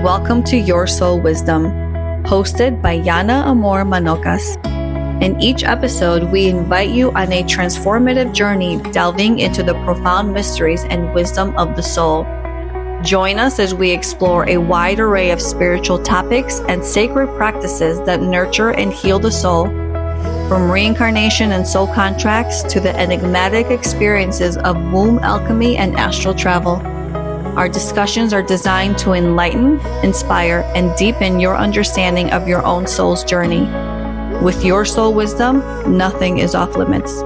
welcome to Your Soul Wisdom, hosted by Yana Amor Manocas. In each episode, we invite you on a transformative journey delving into the profound mysteries and wisdom of the soul. Join us as we explore a wide array of spiritual topics and sacred practices that nurture and heal the soul, from reincarnation and soul contracts to the enigmatic experiences of womb alchemy and astral travel. Our discussions are designed to enlighten, inspire, and deepen your understanding of your own soul's journey. With Your Soul Wisdom, nothing is off limits.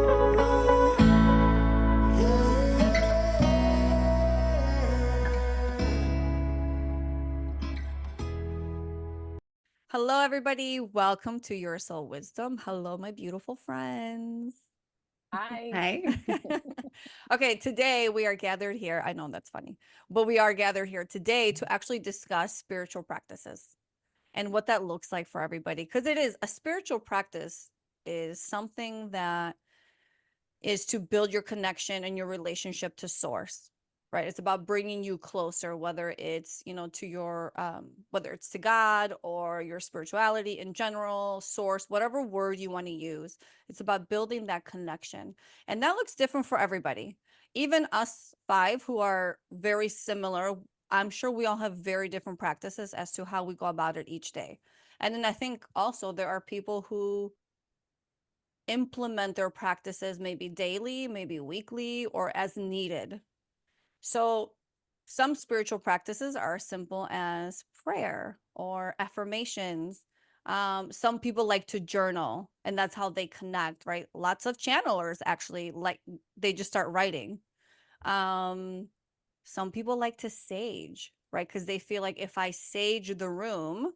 Hello, everybody. Welcome to Your Soul Wisdom. Hello, my beautiful friends. Hi. Okay, today we are gathered here. I know that's funny, but we are gathered here today to actually discuss spiritual practices and what that looks like for everybody. Because it is a spiritual practice is something that is to build your connection and your relationship to source, right? It's about bringing you closer, whether it's, to your, whether it's to God or your spirituality in general, source, whatever word you want to use. It's about building that connection. And that looks different for everybody. Even us five who are very similar, I'm sure we all have very different practices as to how we go about it each day. And then I think also there are people who implement their practices maybe daily, maybe weekly, or as needed. So some spiritual practices are as simple as prayer or affirmations. Some people like to journal, and that's how they connect, right? Lots of channelers actually they just start writing. Some people like to sage, right? Because they feel like if I sage the room,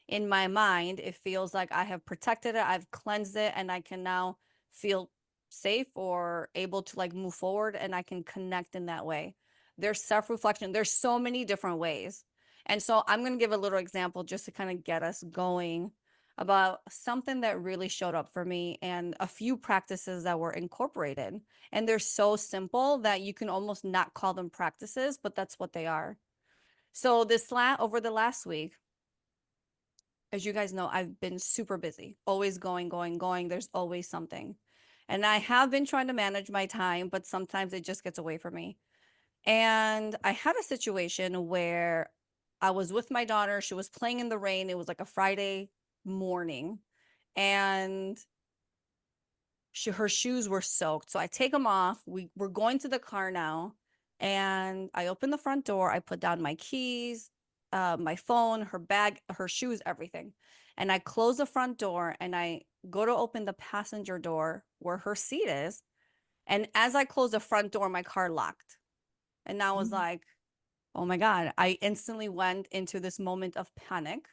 in my mind, it feels like I have protected it, I've cleansed it, and I can now feel safe or able to move forward, and I can connect in that way. There's self-reflection. There's so many different ways. And so I'm going to give a little example just to kind of get us going about something that really showed up for me and a few practices that were incorporated. And they're so simple that you can almost not call them practices, but that's what they are. So over the last week, as you guys know, I've been super busy, always going, going, going. There's always something. And I have been trying to manage my time, but sometimes it just gets away from me. And I had a situation where I was with my daughter. She was playing in the rain. It was like a Friday morning. And her shoes were soaked. So I take them off. We're going to the car now. And I open the front door. I put down my keys, my phone, her bag, her shoes, everything. And I close the front door and I go to open the passenger door where her seat is. And as I close the front door, my car locked. And I was like, oh my God. I instantly went into this moment of panic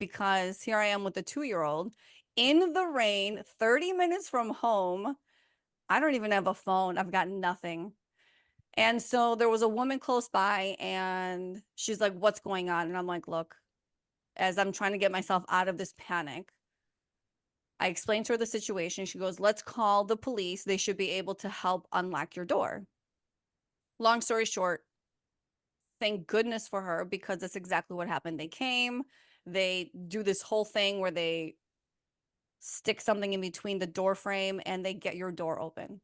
because here I am with a 2-year-old in the rain, 30 minutes from home. I don't even have a phone. I've got nothing. And so there was a woman close by and she's like, what's going on? And I'm like, look, as I'm trying to get myself out of this panic, I explained to her the situation. She goes, let's call the police. They should be able to help unlock your door. Long story short, thank goodness for her because that's exactly what happened. They came, they do this whole thing where they stick something in between the door frame and they get your door open.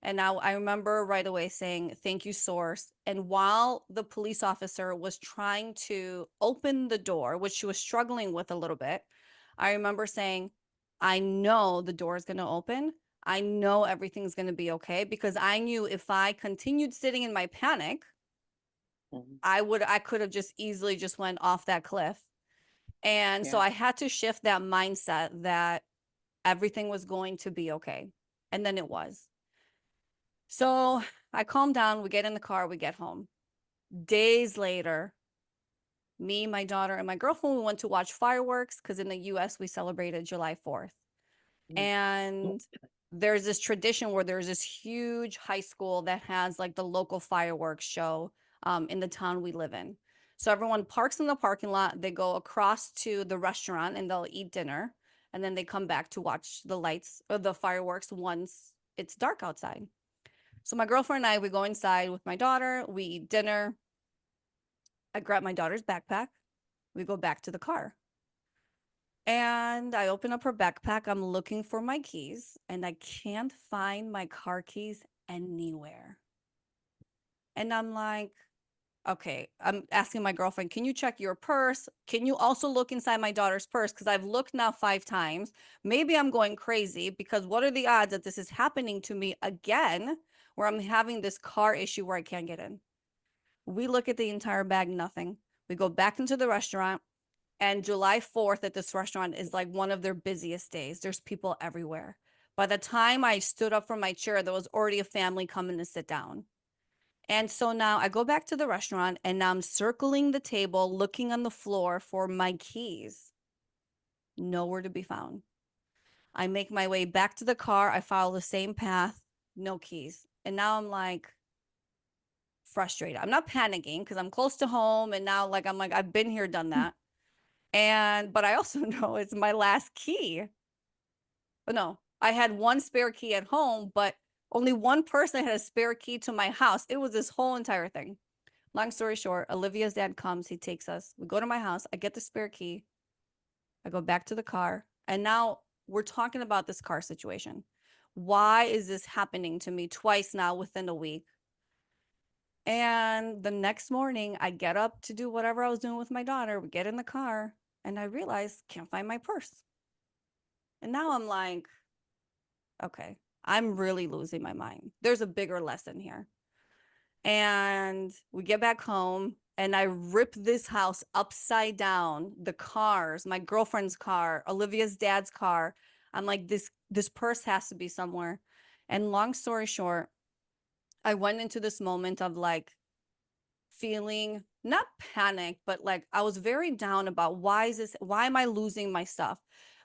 And now I remember right away saying, thank you, source. And while the police officer was trying to open the door, which she was struggling with a little bit, I remember saying, I know the door is going to open. I know everything's going to be okay, because I knew if I continued sitting in my panic, I could have just easily just went off that cliff. And so I had to shift that mindset that everything was going to be okay. And then it was. So I calmed down. We get in the car. We get home. Days later, me, my daughter, and my girlfriend, we went to watch fireworks because in the US, we celebrated July 4th. And there's this tradition where there's this huge high school that has the local fireworks show in the town we live in. So everyone parks in the parking lot. They go across to the restaurant and they'll eat dinner. And then they come back to watch the lights or the fireworks once it's dark outside. So my girlfriend and I, we go inside with my daughter. We eat dinner. I grab my daughter's backpack. We go back to the car. And I open up her backpack. I'm looking for my keys and I can't find my car keys anywhere. And I'm like, okay, I'm asking my girlfriend, can you check your purse? Can you also look inside my daughter's purse? Because I've looked now 5 times. Maybe I'm going crazy because what are the odds that this is happening to me again, where I'm having this car issue where I can't get in? We look at the entire bag, nothing. We go back into the restaurant. And July 4th at this restaurant is like one of their busiest days. There's people everywhere. By the time I stood up from my chair, there was already a family coming to sit down. And so now I go back to the restaurant and now I'm circling the table, looking on the floor for my keys. Nowhere to be found. I make my way back to the car. I follow the same path, no keys. And now I'm like frustrated. I'm not panicking because I'm close to home. And now, like, I'm like, I've been here, done that. But I also know it's my last key. But no, I had one spare key at home, but only one person had a spare key to my house. It was this whole entire thing. Long story short, Olivia's dad comes, he takes us. We go to my house, I get the spare key. I go back to the car. And now we're talking about this car situation. Why is this happening to me twice now within a week? And the next morning, I get up to do whatever I was doing with my daughter. We get in the car, and I realize can't find my purse. And now I'm like, okay, I'm really losing my mind. There's a bigger lesson here. And we get back home and I rip this house upside down, the cars, my girlfriend's car, Olivia's dad's car. I'm like, this purse has to be somewhere. And long story short, I went into this moment of like feeling not panic, but like I was very down about why am I losing my stuff?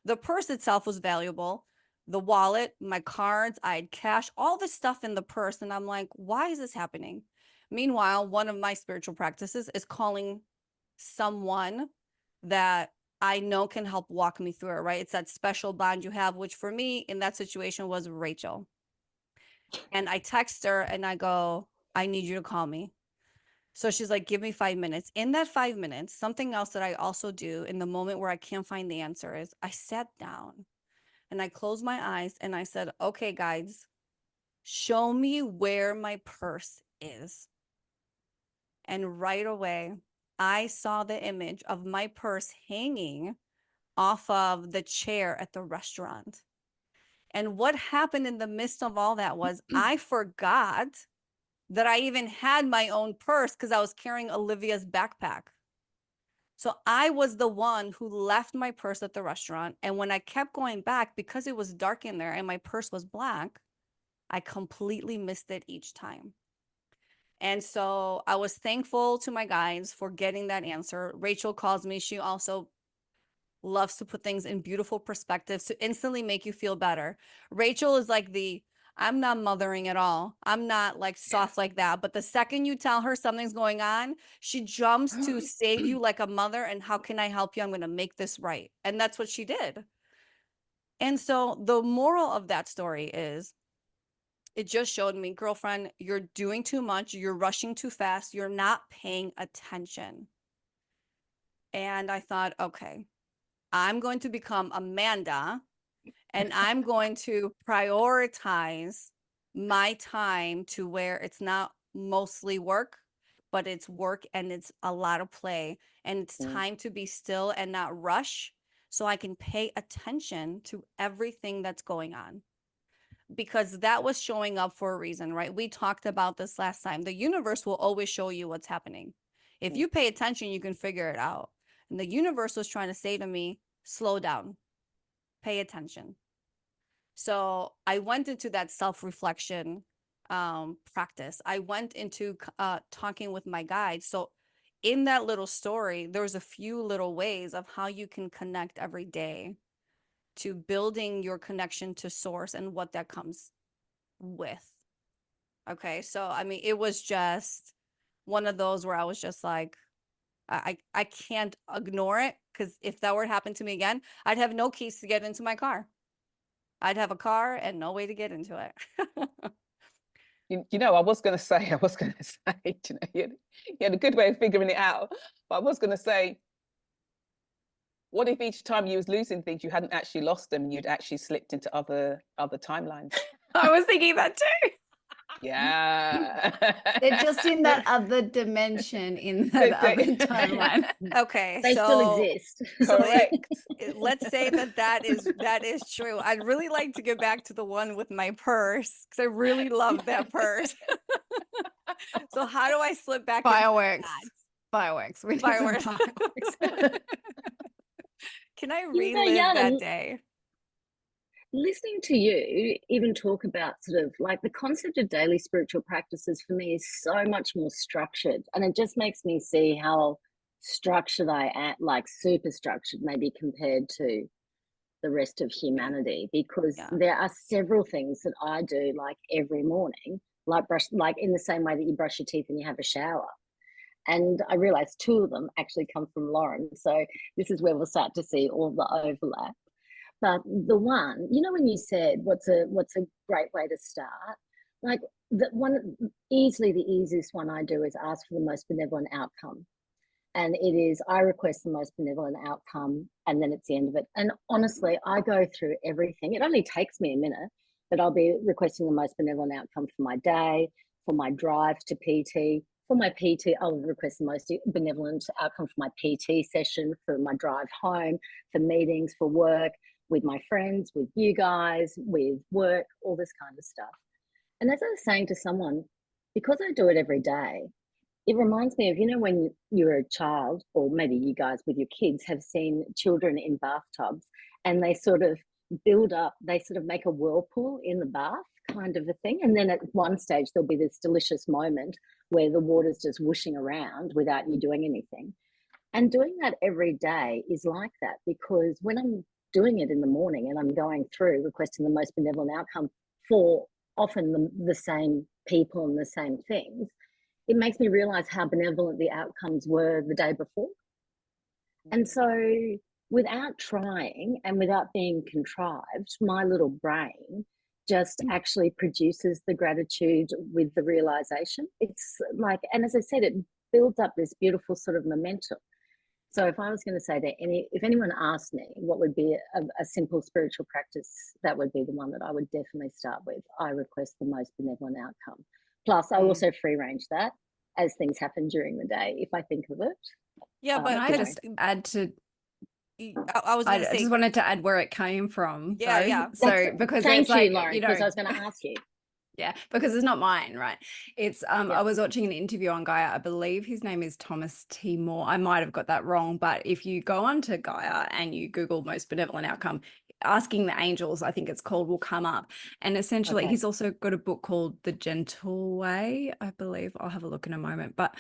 The purse itself was valuable. The wallet, my cards, I had cash, all this stuff in the purse. And I'm like, why is this happening? Meanwhile, one of my spiritual practices is calling someone that I know can help walk me through it, right? It's that special bond you have, which for me in that situation was Rachel. And I text her and I go, I need you to call me. So she's like, give me 5 minutes. In that 5 minutes, something else that I also do in the moment where I can't find the answer is I sat down and I closed my eyes and I said, okay, guys, show me where my purse is. And right away, I saw the image of my purse hanging off of the chair at the restaurant. And what happened in the midst of all that was I forgot that I even had my own purse because I was carrying Olivia's backpack. So I was the one who left my purse at the restaurant. And when I kept going back, because it was dark in there and my purse was black, I completely missed it each time. And so I was thankful to my guides for getting that answer. Rachel calls me. She also loves to put things in beautiful perspectives to instantly make you feel better. Rachel is like I'm not mothering at all. I'm not like soft like that. But the second you tell her something's going on, she jumps to save you like a mother. And how can I help you? I'm going to make this right. And that's what she did. And so the moral of that story is it just showed me, girlfriend, you're doing too much. You're rushing too fast. You're not paying attention. And I thought, okay, I'm going to become Amanda and I'm going to prioritize my time to where it's not mostly work, but it's work and it's a lot of play. And it's time to be still and not rush so I can pay attention to everything that's going on. Because that was showing up for a reason, right? We talked about this last time. The universe will always show you what's happening. If you pay attention, you can figure it out. And the universe was trying to say to me, slow down, pay attention. So I went into that self-reflection practice. I went into talking with my guide. So in that little story, there's a few little ways of how you can connect every day to building your connection to source and what that comes with. Okay. So, I mean, it was just one of those where I was just like, I can't ignore it because if that were to happen to me again, I'd have no keys to get into my car. I'd have a car and no way to get into it. I was going to say, you had a good way of figuring it out. But I was going to say, What if each time you was losing things, you hadn't actually lost them, you'd actually slipped into other timelines? I was thinking that too. Yeah. They're just in that other dimension, in that other timeline. Okay, They still exist. Correct. let's say that is true. I'd really like to get back to the one with my purse because I really love that purse. So how do I slip back Fireworks. into that? Fireworks. We need some Fireworks. fireworks. Can I know, relive Yana, that day? Listening to you even talk about sort of like the concept of daily spiritual practices for me is so much more structured, and it just makes me see how structured I am, like super structured maybe compared to the rest of humanity, because Yeah. there are several things that I do like every morning, like in the same way that you brush your teeth and you have a shower. And I realized two of them actually come from Lauren, so this is where we'll start to see all the overlap. But the one, you know, when you said what's a great way to start, like the one, easily the easiest one I do is ask for the most benevolent outcome. And it is, I request the most benevolent outcome, and then it's the end of it. And honestly, I go through everything. It only takes me a minute, but I'll be requesting the most benevolent outcome for my day, for my drive to PT. For my PT, I'll request the most benevolent outcome for my PT session, for my drive home, for meetings, for work, with my friends, with you guys, with work, all this kind of stuff. And as I was saying to someone, because I do it every day, it reminds me of, you know, when you're a child, or maybe you guys with your kids have seen children in bathtubs, and they sort of build up, they sort of make a whirlpool in the bath kind of a thing. And then at one stage, there'll be this delicious moment where the water's just whooshing around without you doing anything. And doing that every day is like that, because when I'm doing it in the morning and I'm going through requesting the most benevolent outcome for often the same people and the same things, it makes me realize how benevolent the outcomes were the day before. And so without trying and without being contrived, my little brain just actually produces the gratitude with the realization. It's like, and as I said, it builds up this beautiful sort of momentum. So if I was going to say that if anyone asked me what would be a simple spiritual practice, that would be the one that I would definitely start with. I request the most benevolent outcome. Plus, I also free range that as things happen during the day, if I think of it. Yeah, but I just add to, I was going to I say, just wanted to add where it came from. Yeah, though. yeah. So because thank it's you, like, Lauren, you know, because I was going to ask you. Yeah, because it's not mine, right? It's I was watching an interview on Gaia. I believe his name is Thomas T. Moore. I might have got that wrong, but if you go onto Gaia and you Google most benevolent outcome, asking the angels, I think it's called, will come up. And essentially, he's also got a book called The Gentle Way, I believe. I'll have a look in a moment. But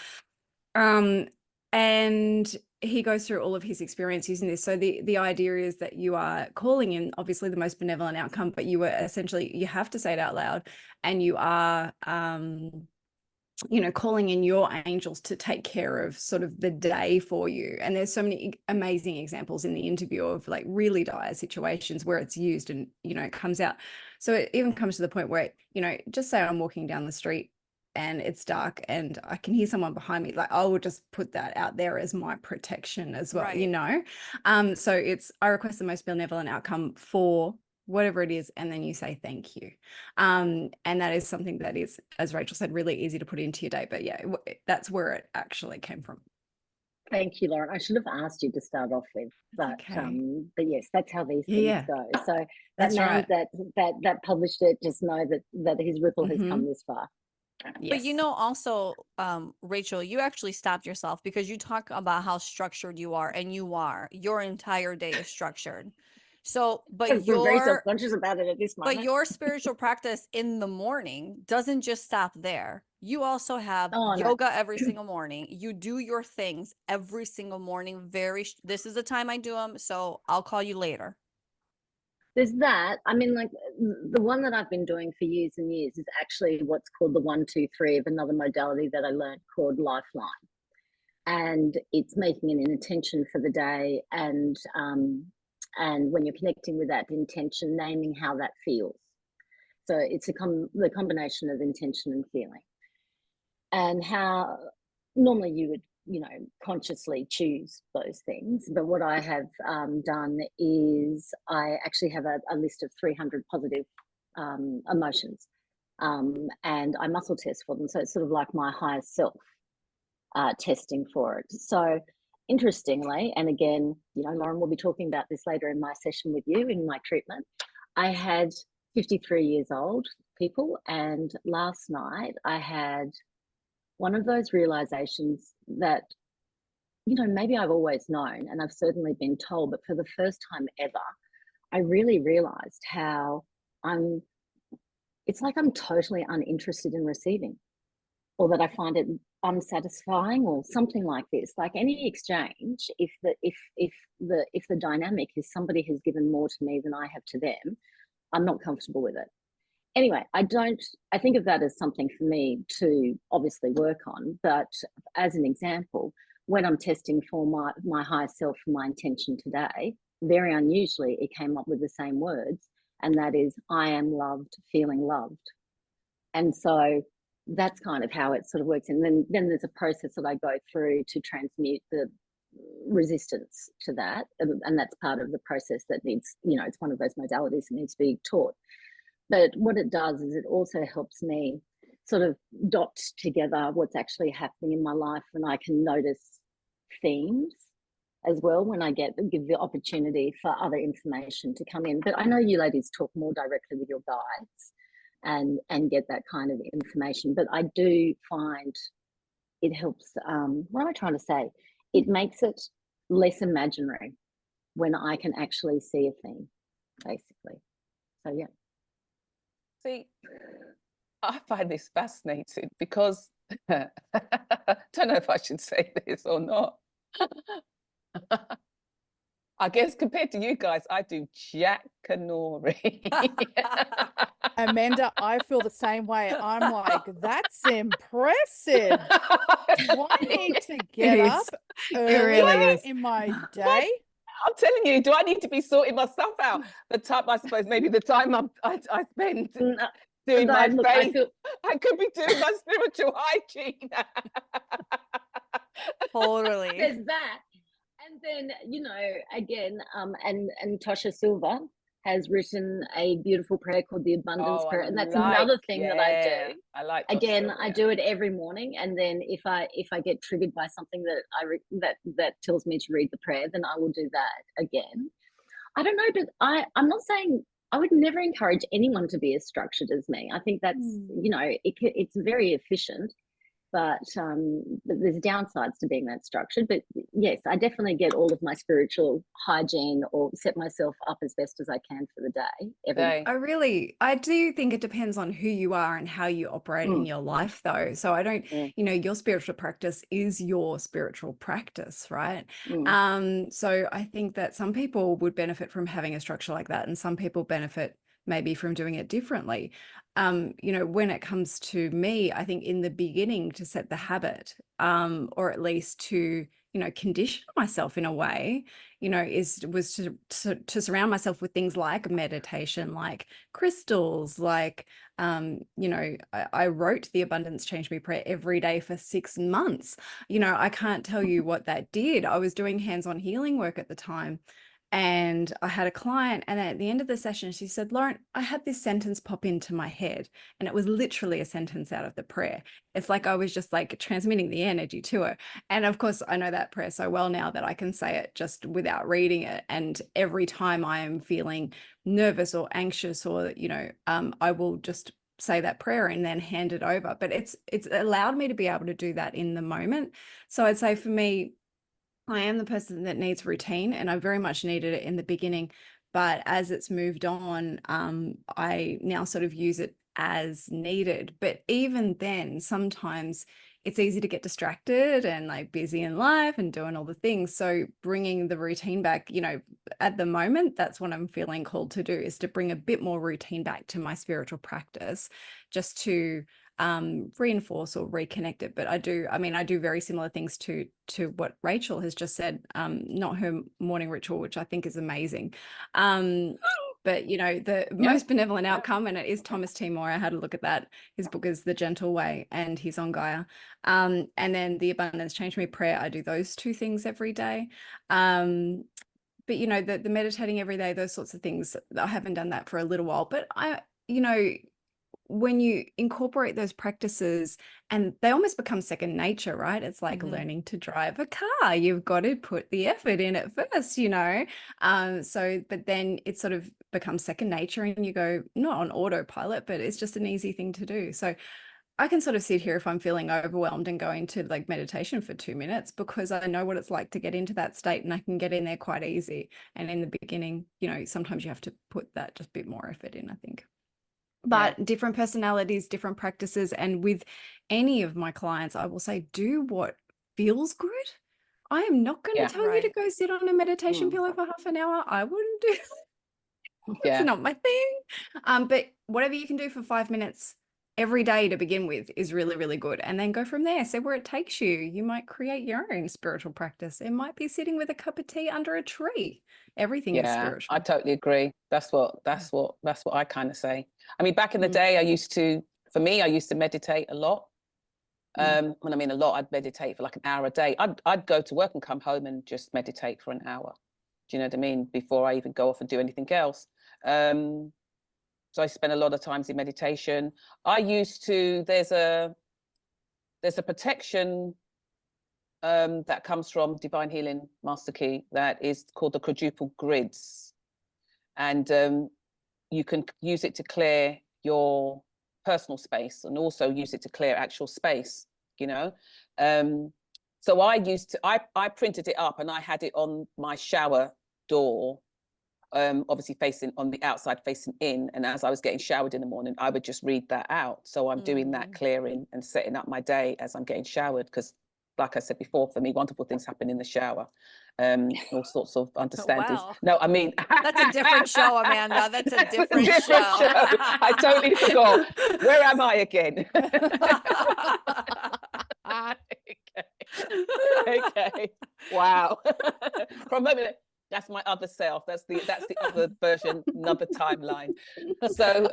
and he goes through all of his experience using this. So the idea is that you are calling in obviously the most benevolent outcome, but you are essentially, you have to say it out loud, and you are you know, calling in your angels to take care of sort of the day for you. And there's so many amazing examples in the interview of like really dire situations where it's used, and you know, it comes out. So it even comes to the point where, you know, just say I'm walking down the street and it's dark and I can hear someone behind me, like I will just put that out there as my protection as well, you know. So it's, I request the most benevolent outcome for whatever it is, and then you say thank you. And that is something that is, as Rachel said, really easy to put into your day. But yeah, that's where it actually came from. Thank you, Lauren. I should have asked you to start off with, but yes, that's how these things go. So that man that published it, just know that his ripple has come this far. Yes. But you know, also, Rachel, you actually stopped yourself because you talk about how structured you are, and your entire day is structured. So, but we're very self-conscious about it at this moment. But your spiritual practice in the morning doesn't just stop there. You also have yoga every single morning. You do your things every single morning. This is the time I do them, so I'll call you later. There's that. I mean, like the one that I've been doing for years and years is actually what's called the 1, 2, 3 of another modality that I learned called Lifeline. And it's making an intention for the day, and when you're connecting with that intention, naming how that feels. So it's the combination of intention and feeling. And how normally you would you know, consciously choose those things. But what I have done is I actually have a list of 300 positive emotions, and I muscle test for them. So it's sort of like my higher self testing for it. So interestingly, and again, you know, Lauren will be talking about this later in my session with you in my treatment, I had 53 years old people, and last night I had one of those realizations that, you know, maybe I've always known and I've certainly been told, but for the first time ever, I really realized how it's like I'm totally uninterested in receiving, or that I find it unsatisfying, or something like this. Like any exchange, if the dynamic is somebody has given more to me than I have to them, I'm not comfortable with it. Anyway, I think of that as something for me to obviously work on. But as an example, when I'm testing for my higher self, my intention today, very unusually, it came up with the same words, and that is, I am loved, feeling loved. And so that's kind of how it sort of works. And then there's a process that I go through to transmute the resistance to that. And that's part of the process that needs, you know, it's one of those modalities that needs to be taught. But what it does is it also helps me sort of dot together what's actually happening in my life, and I can notice themes as well when I give the opportunity for other information to come in. But I know you ladies talk more directly with your guides and get that kind of information. But I do find it helps. What am I trying to say? It makes it less imaginary when I can actually see a theme, basically. So yeah. See, I find this fascinating because don't know if I should say this or not. I guess compared to you guys, I do Jack Canori. Amanda, I feel the same way. I'm like, that's impressive. Do I need to get up earlier in my day? I'm telling you, do I need to be sorting myself out? The time, I suppose, maybe the time I spend doing my faith, I could be doing my spiritual hygiene. Totally. There's that. And then, you know, again, and Tosha Silva has written a beautiful prayer called the Abundance Prayer. And that's another thing that I do. I like again, I do it every morning. And then if I get triggered by something that that tells me to read the prayer, then I will do that again. I don't know, but I'm not saying, I would never encourage anyone to be as structured as me. I think that's, you know, it's very efficient. But there's downsides to being that structured. But yes, I definitely get all of my spiritual hygiene, or set myself up as best as I can for the day. I do think it depends on who you are and how you operate in your life, though. So I don't, you know, your spiritual practice is your spiritual practice, right? So I think that some people would benefit from having a structure like that, and some people benefit maybe from doing it differently. You know, when it comes to me, I think in the beginning, to set the habit, or at least to, you know, condition myself in a way, you know, was to surround myself with things like meditation, like crystals, like, you know, I wrote the Abundance Change Me prayer every day for 6 months. You know, I can't tell you what that did. I was doing hands-on healing work at the time. And I had a client, and at the end of the session, she said, Lauren, I had this sentence pop into my head, and it was literally a sentence out of the prayer. It's like I was just like transmitting the energy to her. And of course, I know that prayer so well now that I can say it just without reading it. And every time I am feeling nervous or anxious, or, you know, I will just say that prayer and then hand it over. But it's allowed me to be able to do that in the moment. So I'd say for me, I am the person that needs routine, and I very much needed it in the beginning. But as it's moved on, I now sort of use it as needed. But even then, sometimes it's easy to get distracted and like busy in life and doing all the things. So bringing the routine back, you know, at the moment, that's what I'm feeling called to do, is to bring a bit more routine back to my spiritual practice, just to reinforce or reconnect it. But I do very similar things to what Rachel has just said, not her morning ritual, which I think is amazing. But but you know, the most benevolent outcome, and it is Thomas T. More. I had a look at that. His book is The Gentle Way, and he's on Gaia. And then the Abundance Change Me prayer, I do those 2 things every day. But you know, the meditating every day, those sorts of things, I haven't done that for a little while, but you know, when you incorporate those practices, and they almost become second nature, right? It's like learning to drive a car. You've got to put the effort in at first, you know. So, but then it sort of becomes second nature, and you go not on autopilot, but it's just an easy thing to do. So I can sort of sit here if I'm feeling overwhelmed and go into like meditation for 2 minutes, because I know what it's like to get into that state, and I can get in there quite easy. And in the beginning, you know, sometimes you have to put that just a bit more effort in, I think. But different personalities, different practices. And with any of my clients, I will say, do what feels good. I am not going to tell you to go sit on a meditation pillow for half an hour. I wouldn't do it's not my thing. But whatever you can do for 5 minutes every day to begin with is really, really good. And then go from there. See where it takes you. You might create your own spiritual practice. It might be sitting with a cup of tea under a tree. Everything is spiritual. I totally agree. That's what I kind of say. I mean, back in the day, I used to meditate a lot. When I mean a lot, I'd meditate for like an hour a day. I'd go to work and come home and just meditate for an hour. Do you know what I mean? Before I even go off and do anything else. So I spend a lot of times in meditation. I used to, there's a protection that comes from Divine Healing Master Key that is called the quadruple grids. And you can use it to clear your personal space, and also use it to clear actual space, you know. So I printed it up, and I had it on my shower door, obviously facing on the outside, facing in. And as I was getting showered in the morning, I would just read that out. So I'm doing that clearing and setting up my day as I'm getting showered, because like I said before, for me, wonderful things happen in the shower. All sorts of understandings. Wow. No, I mean, that's a different show, Amanda. That's a different show. I totally forgot. Where am I again? Okay. Wow. For a moment, that's my other self. That's the other version, another timeline. So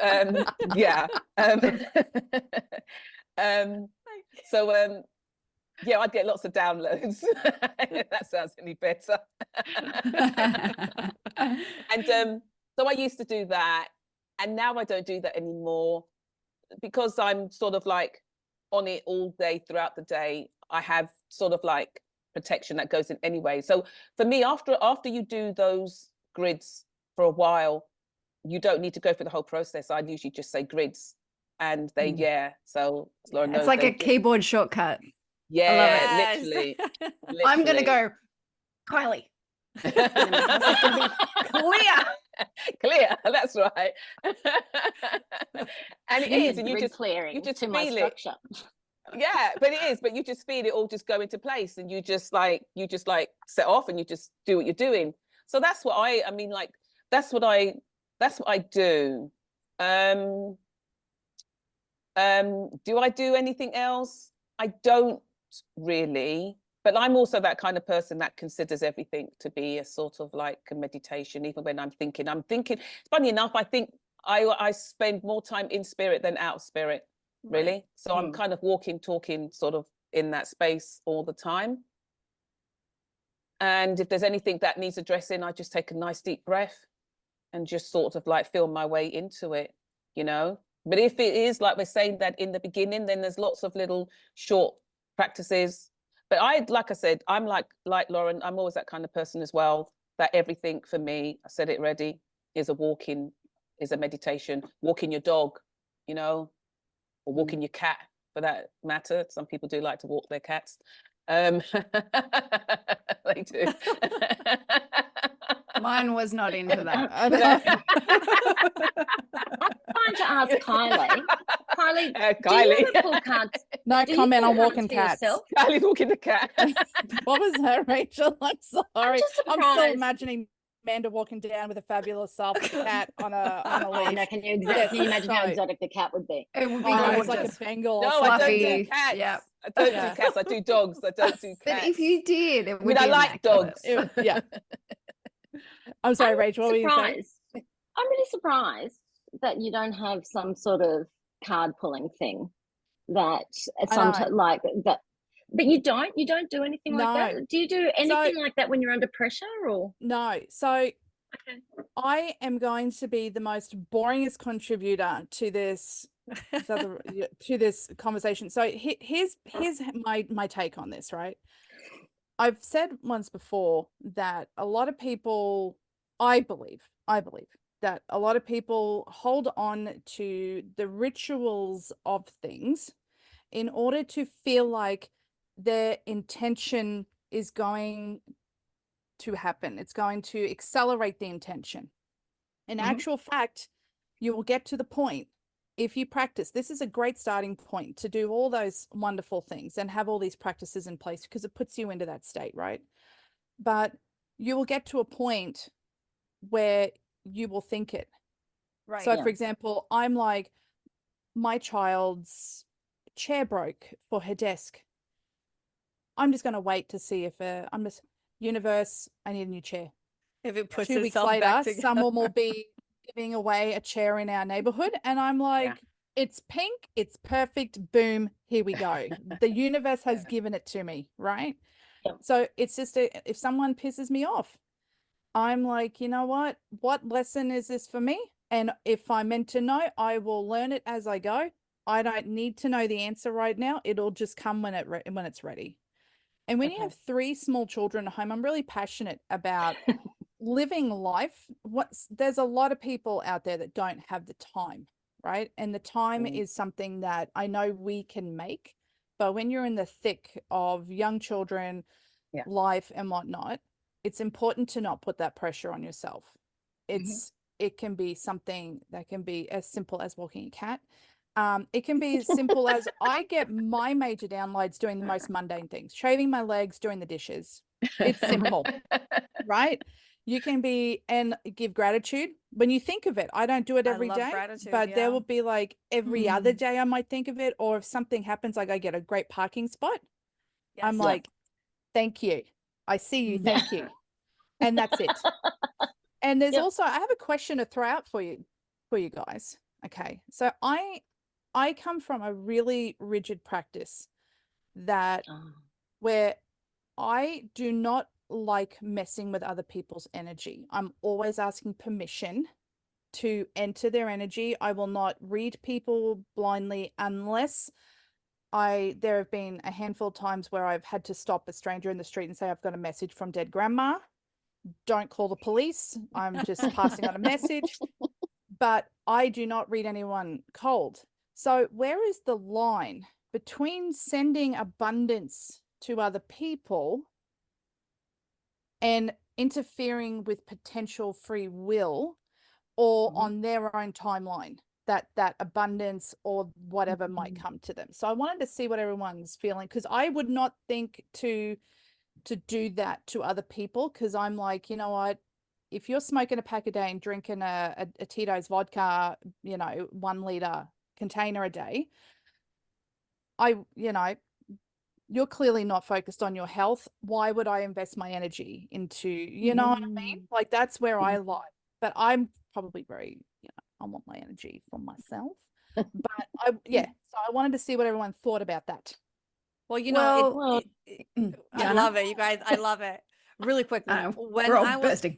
I'd get lots of downloads. That sounds any better. And so I used to do that, and now I don't do that anymore, because I'm sort of like on it all day throughout the day. I have sort of like protection that goes in anyway. So for me, after you do those grids for a while, you don't need to go through the whole process. I'd usually just say grids, and they so Lauren knows, it's like a keyboard shortcut. Yeah, I love it. literally. I'm gonna go, Kylie. Clear. That's right. And it is, and you just clearing. You just to feel my structure. Yeah, but it is. But you just feel it all just go into place, and you just like set off, and you just do what you're doing. So that's what I mean. Like that's what I do. Do I do anything else? I don't really, but I'm also that kind of person that considers everything to be a sort of like a meditation. Even when I'm thinking, funny enough, I think I spend more time in spirit than out of spirit, really. Right. So I'm kind of walking, talking sort of in that space all the time. And if there's anything that needs addressing, I just take a nice deep breath and just sort of like feel my way into it, you know. But if it is like we're saying that in the beginning, then there's lots of little short practices. But like I said, I'm like Lauren, I'm always that kind of person as well, that everything for me, I said it already, is a meditation. Walking your dog, you know, or walking your cat for that matter. Some people do like to walk their cats. They do. Mine was not into that. I'm trying to ask Kylie. Do you ever pull cards? No comment on walking cats. Kylie's walking the cat. What was that, Rachel? I'm sorry. I'm still surprised. Imagining Amanda walking down with a fabulous self cat on a leash. No, can you imagine how exotic the cat would be? It would be it's like a Bengal. No, I don't do cats. Yep. I don't do cats. I do dogs. I don't do cats. But if you did, it would I like dogs. Yeah. I'm sorry, Rachel. What were you saying? I'm really surprised that you don't have some sort of card pulling thing that I sometimes know. like that. But you don't do anything like No. that. Do you do anything like that when you're under pressure or? No. So Okay. I am going to be the most boringest contributor to this to this conversation. So here's my take on this, right? I've said once before that a lot of people, I believe that a lot of people hold on to the rituals of things in order to feel like their intention is going to happen. It's going to accelerate the intention. In actual fact, you will get to the point if you practice. This is a great starting point to do all those wonderful things and have all these practices in place because it puts you into that state, right? But you will get to a point where you will think it. Right. So, Yeah. for example, I'm like, my child's chair broke for her desk. I'm just going to wait to see if universe, I need a new chair. If it puts 2 weeks itself back later, together. someone will be giving away a chair in our neighborhood. And I'm like, it's pink, it's perfect, boom, here we go. The universe has given it to me, right? Yep. So it's just if someone pisses me off, I'm like, you know what lesson is this for me? And if I'm meant to know, I will learn it as I go. I don't need to know the answer right now. It'll just come when it's ready. And when you have 3 small children at home, I'm really passionate about living life. There's a lot of people out there that don't have the time, right? And the time is something that I know we can make, but when you're in the thick of young children, life and whatnot, it's important to not put that pressure on yourself. It can be something that can be as simple as walking a cat. It can be as simple as I get my major downloads doing the most mundane things, shaving my legs, doing the dishes. It's simple, right? You can be and give gratitude when you think of it. I don't do it every love day, gratitude, but there yeah. will be like every other day I might think of it. Or if something happens, like I get a great parking spot, I'm Yes. like, thank you. I see you. Thank you. And that's it. And there's also, I have a question to throw out for you guys. Okay. So I come from a really rigid practice that where I do not like messing with other people's energy. I'm always asking permission to enter their energy. I will not read people blindly unless there have been a handful of times where I've had to stop a stranger in the street and say, I've got a message from dead grandma. Don't call the police. I'm just passing on a message. But I do not read anyone cold. So where is the line between sending abundance to other people and interfering with potential free will or on their own timeline, that abundance or whatever might come to them? So I wanted to see what everyone's feeling, because I would not think to do that to other people, because I'm like, you know what, if you're smoking a pack a day and drinking a Tito's vodka, 1 liter container a day, you're clearly not focused on your health. Why would I invest my energy into, you know what I mean? Like, that's where I lie. But I'm probably very, I want my energy for myself. But so I wanted to see what everyone thought about that. Well, I Jana? love it, you guys. I love it. Really quick, when we're all I was bursting.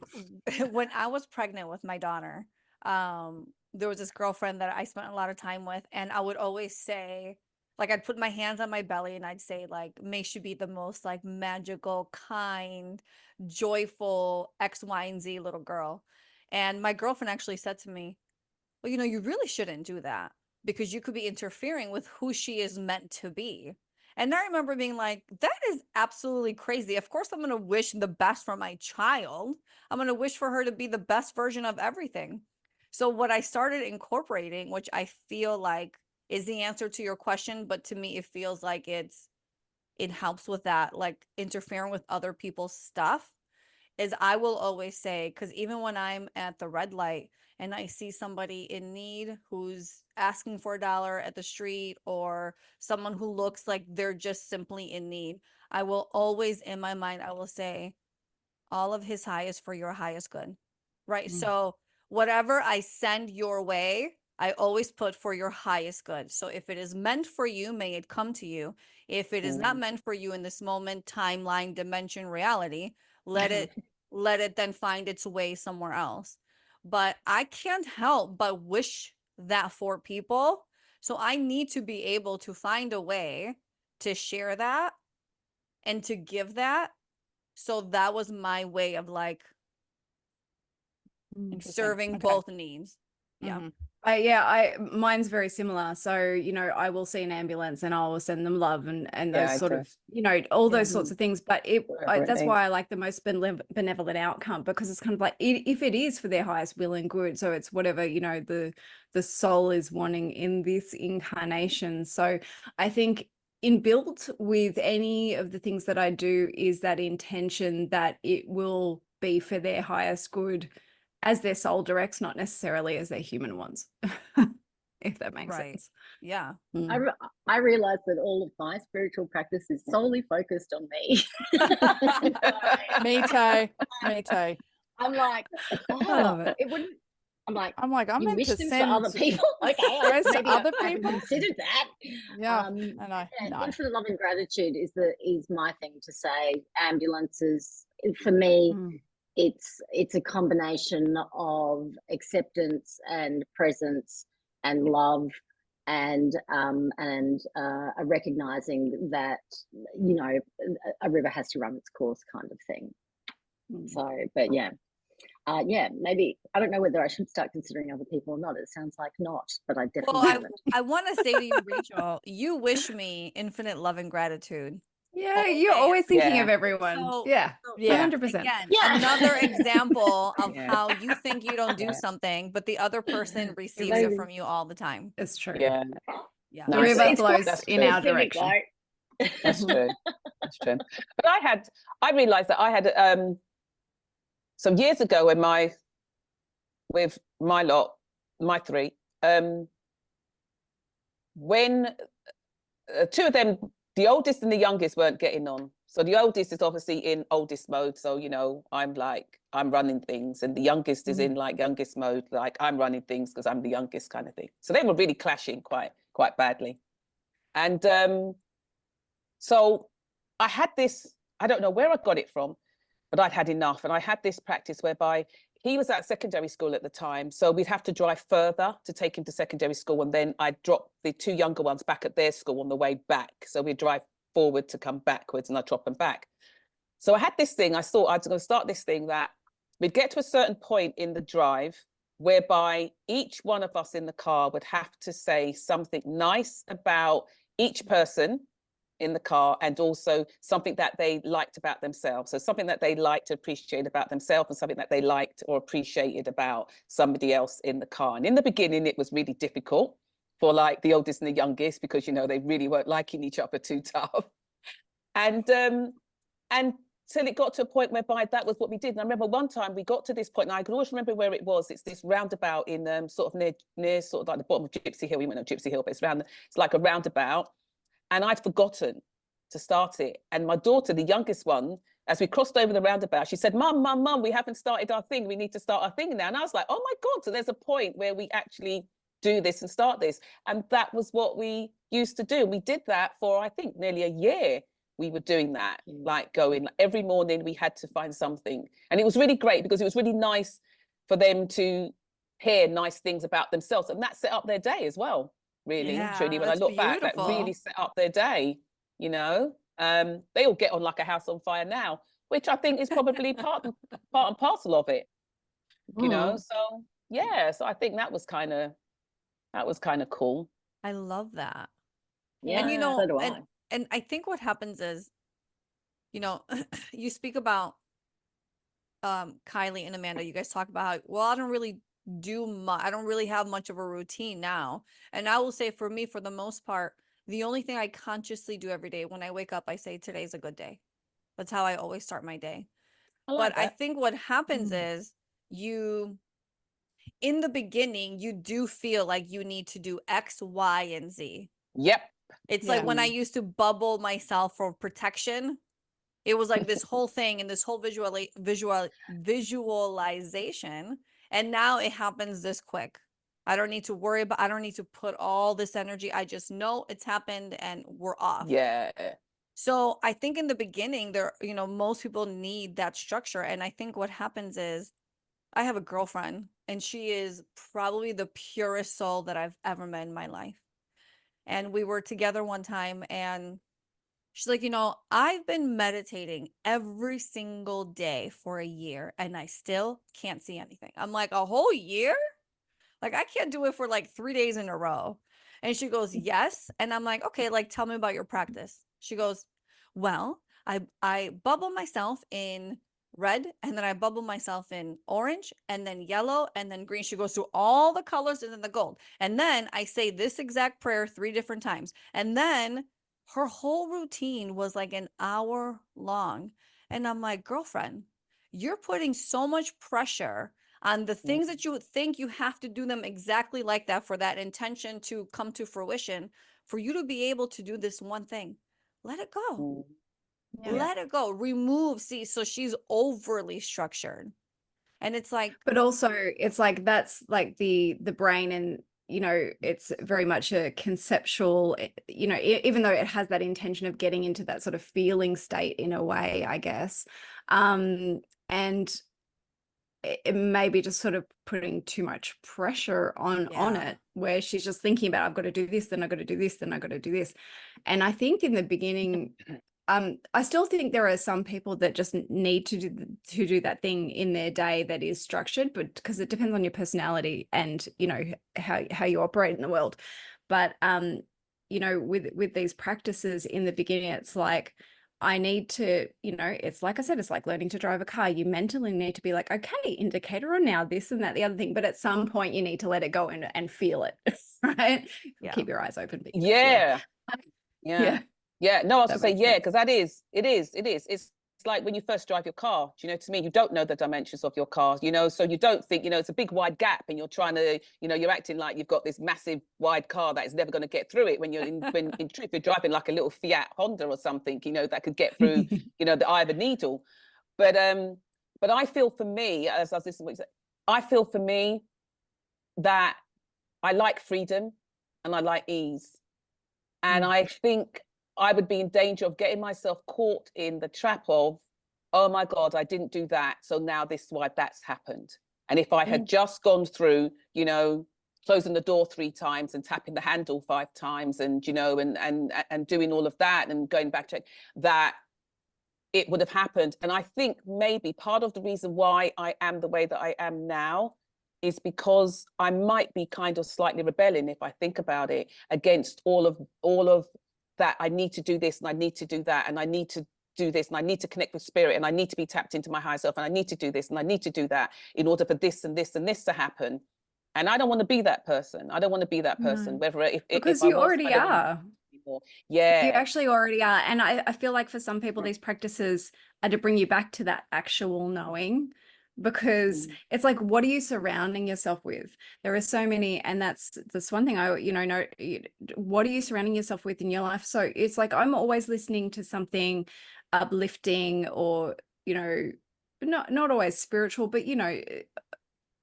when I was pregnant with my daughter, there was this girlfriend that I spent a lot of time with, and I would always say, like, I'd put my hands on my belly and I'd say, like, may she be the most like magical, kind, joyful X, Y, and Z little girl. And my girlfriend actually said to me, well, you really shouldn't do that, because you could be interfering with who she is meant to be. And I remember being like, that is absolutely crazy. Of course, I'm going to wish the best for my child. I'm going to wish for her to be the best version of everything. So what I started incorporating, which I feel like is the answer to your question, but to me, it feels like it helps with that, like interfering with other people's stuff, is I will always say, because even when I'm at the red light and I see somebody in need who's asking for $1 at the street, or someone who looks like they're just simply in need, I will always, in my mind, I will say, all of his high is for your highest good, right? So whatever I send your way, I always put for your highest good. So if it is meant for you, may it come to you. If it is not meant for you in this moment, timeline, dimension, reality, let it then find its way somewhere else. But I can't help but wish that for people. So I need to be able to find a way to share that and to give that. So that was my way of like Interesting. serving Okay. both needs. Yeah. Mhm. Mine's very similar. So, you know, I will see an ambulance and I will send them love and those Yeah, sort okay. of, you know, all those Yeah. sorts of things. But Whatever it that's needs. why I like the most benevolent outcome, because it's kind of like if it is for their highest will and good. So it's whatever, you know, the soul is wanting in this incarnation. So I think inbuilt with any of the things that I do is that intention that it will be for their highest good, as their soul directs, not necessarily as their human wants, if that makes Right. sense. Yeah. I realized that all of my spiritual practice is solely focused on me. Me too. Me too. I'm like, I love it. it wouldn't. I'm like, I'm like, I'm you meant wish to things for send other people. Okay, stress to maybe other I haven't people. considered that. Yeah, I know. And No. infinite love and gratitude is my thing to say. Ambulances for me, it's a combination of acceptance and presence and love and a recognizing that, you know, a river has to run its course kind of thing. So, but yeah. Maybe I don't know whether I should start considering other people or not. It sounds like not, but I definitely Well, haven't. I want to say to you, Rachel, you wish me infinite love and gratitude. Yeah, you're always thinking of everyone. So, Yeah, Yeah. 100%. again, Yeah. another example of Yeah. how you think you don't do Yeah. something, but the other person receives it Amazing. from you all the time. It's true. Yeah. Yeah. The No, river it's quite flows in our specific, direction. though. That's true. That's true. But I realized that I had some years ago when with my lot, my three, when two of them, the oldest and the youngest, weren't getting on. So the oldest is obviously in oldest mode. So, you know, I'm running things. And the youngest is in like youngest mode, like I'm running things because I'm the youngest kind of thing. So they were really clashing quite badly. And so I had this, I don't know where I got it from, but I'd had enough. And I had this practice whereby he was at secondary school at the time. So we'd have to drive further to take him to secondary school. And then I'd drop the two younger ones back at their school on the way back. So we'd drive forward to come backwards and I'd drop them back. So I had this thing, I thought I was going to start this thing that we'd get to a certain point in the drive whereby each one of us in the car would have to say something nice about each person in the car, and also something that they liked about themselves. So something that they liked to appreciate about themselves and something that they liked or appreciated about somebody else in the car. And in the beginning, it was really difficult for like the oldest and the youngest, because, you know, they really weren't liking each other too tough. And till it got to a point whereby that was what we did. And I remember one time we got to this point, and I can always remember where it was. It's this roundabout in sort of near sort of like the bottom of Gypsy Hill. We went on Gypsy Hill, but it's like a roundabout. And I'd forgotten to start it. And my daughter, the youngest one, as we crossed over the roundabout, she said, Mum, we haven't started our thing. We need to start our thing now. And I was like, oh my God. So there's a point where we actually do this and start this. And that was what we used to do. We did that for, I think, nearly a year. We were doing that, like going every morning, we had to find something. And it was really great because it was really nice for them to hear nice things about themselves. And that set up their day as well. Really, Yeah, truly, when I that's look back, that really beautiful. set up their day, you know. They all get on like a house on fire now, which I think is probably part and parcel of it, you know. So yeah, so I think that was kind of cool. I love that. Yeah, And you know, so do I. and I think what happens is, you know, you speak about Kylie and Amanda, you guys talk about how, well, I don't really do much, I don't really have much of a routine now. And I will say, for me, for the most part, the only thing I consciously do every day when I wake up, I say today's a good day. That's how I always start my day. But I think what happens is in the beginning, you do feel like you need to do X, Y, and Z. Yep. It's like when I used to bubble myself for protection, it was like this whole thing and this whole visualization. And now it happens this quick. I don't need to worry about, I don't need to put all this energy. I just know it's happened and we're off. Yeah. So I think in the beginning there, you know, most people need that structure. And I think what happens is I have a girlfriend and she is probably the purest soul that I've ever met in my life. And we were together one time and she's like, you know, I've been meditating every single day for a year and I still can't see anything. I'm like, a whole year? Like, I can't do it for like 3 days in a row. And she goes, yes. And I'm like, okay, like, tell me about your practice. She goes, well, I bubble myself in red and then I bubble myself in orange and then yellow and then green. She goes through all the colors and then the gold. And then I say this exact prayer 3 different times. And then her whole routine was like an hour long. And I'm like, girlfriend, you're putting so much pressure on the things that you think you have to do them exactly like that for that intention to come to fruition, for you to be able to do this one thing. Let it go. Mm. Yeah. Let it go. Remove. See, so she's overly structured. And it's like, But also it's like that's like the brain, and you know, it's very much a conceptual, you know, even though it has that intention of getting into that sort of feeling state in a way, I guess. And it may be just sort of putting too much pressure on Yeah. it, where she's just thinking about, I've got to do this, then I've got to do this, then I've got to do this. And I think in the beginning, I still think there are some people that just need to do that thing in their day that is structured, but because it depends on your personality and, you know, how you operate in the world. But you know, with these practices in the beginning, it's like, I need to, you know, it's like I said, it's like learning to drive a car. You mentally need to be like, okay, indicator on now, this and that, the other thing. But at some point you need to let it go and feel it, right? Yeah. Keep your eyes open. Because, Yeah. yeah. Yeah. No, I was That to say, makes yeah, sense. because it is. It's like when you first drive your car, you know, to me, you don't know the dimensions of your car, you know, so you don't think, you know, it's a big wide gap and you're trying to, you know, you're acting like you've got this massive wide car that is never going to get through it when you're in truth, you're driving like a little Fiat Honda or something, you know, that could get through, you know, the eye of a needle. But I feel for me, as I was listening to what you said, I feel for me that I like freedom and I like ease. And I think I would be in danger of getting myself caught in the trap of, oh my God, I didn't do that. So now this is why that's happened. And if I had just gone through, you know, closing the door 3 times and tapping the handle 5 times and, you know, and doing all of that and going back to that, it would have happened. And I think maybe part of the reason why I am the way that I am now is because I might be kind of slightly rebelling, if I think about it, against all of that. I need to do this and I need to do that and I need to do this and I need to connect with spirit and I need to be tapped into my higher self and I need to do this and I need to do that in order for this and this and this to happen. And I don't want to be that person. I don't want to be that person. No. Whether Because if I you was, already I don't want to are. be anymore. You Yeah. actually already are. And I feel like for some people, these practices are to bring you back to that actual knowing, because it's like, what are you surrounding yourself with? There are so many, and that's one thing I, you know, what are you surrounding yourself with in your life? So it's like, I'm always listening to something uplifting or, you know, not always spiritual, but, you know,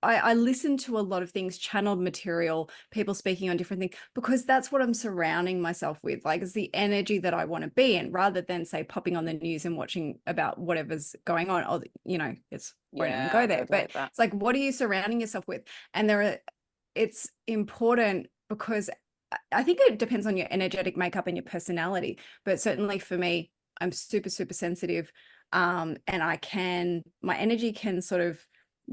I listen to a lot of things, channeled material, people speaking on different things, because that's what I'm surrounding myself with. Like, it's the energy that I want to be in, rather than say popping on the news and watching about whatever's going on. Or, you know, won't even go there. But it's like, what are you surrounding yourself with? And it's important, because I think it depends on your energetic makeup and your personality. But certainly for me, I'm super, super sensitive. And my energy can sort of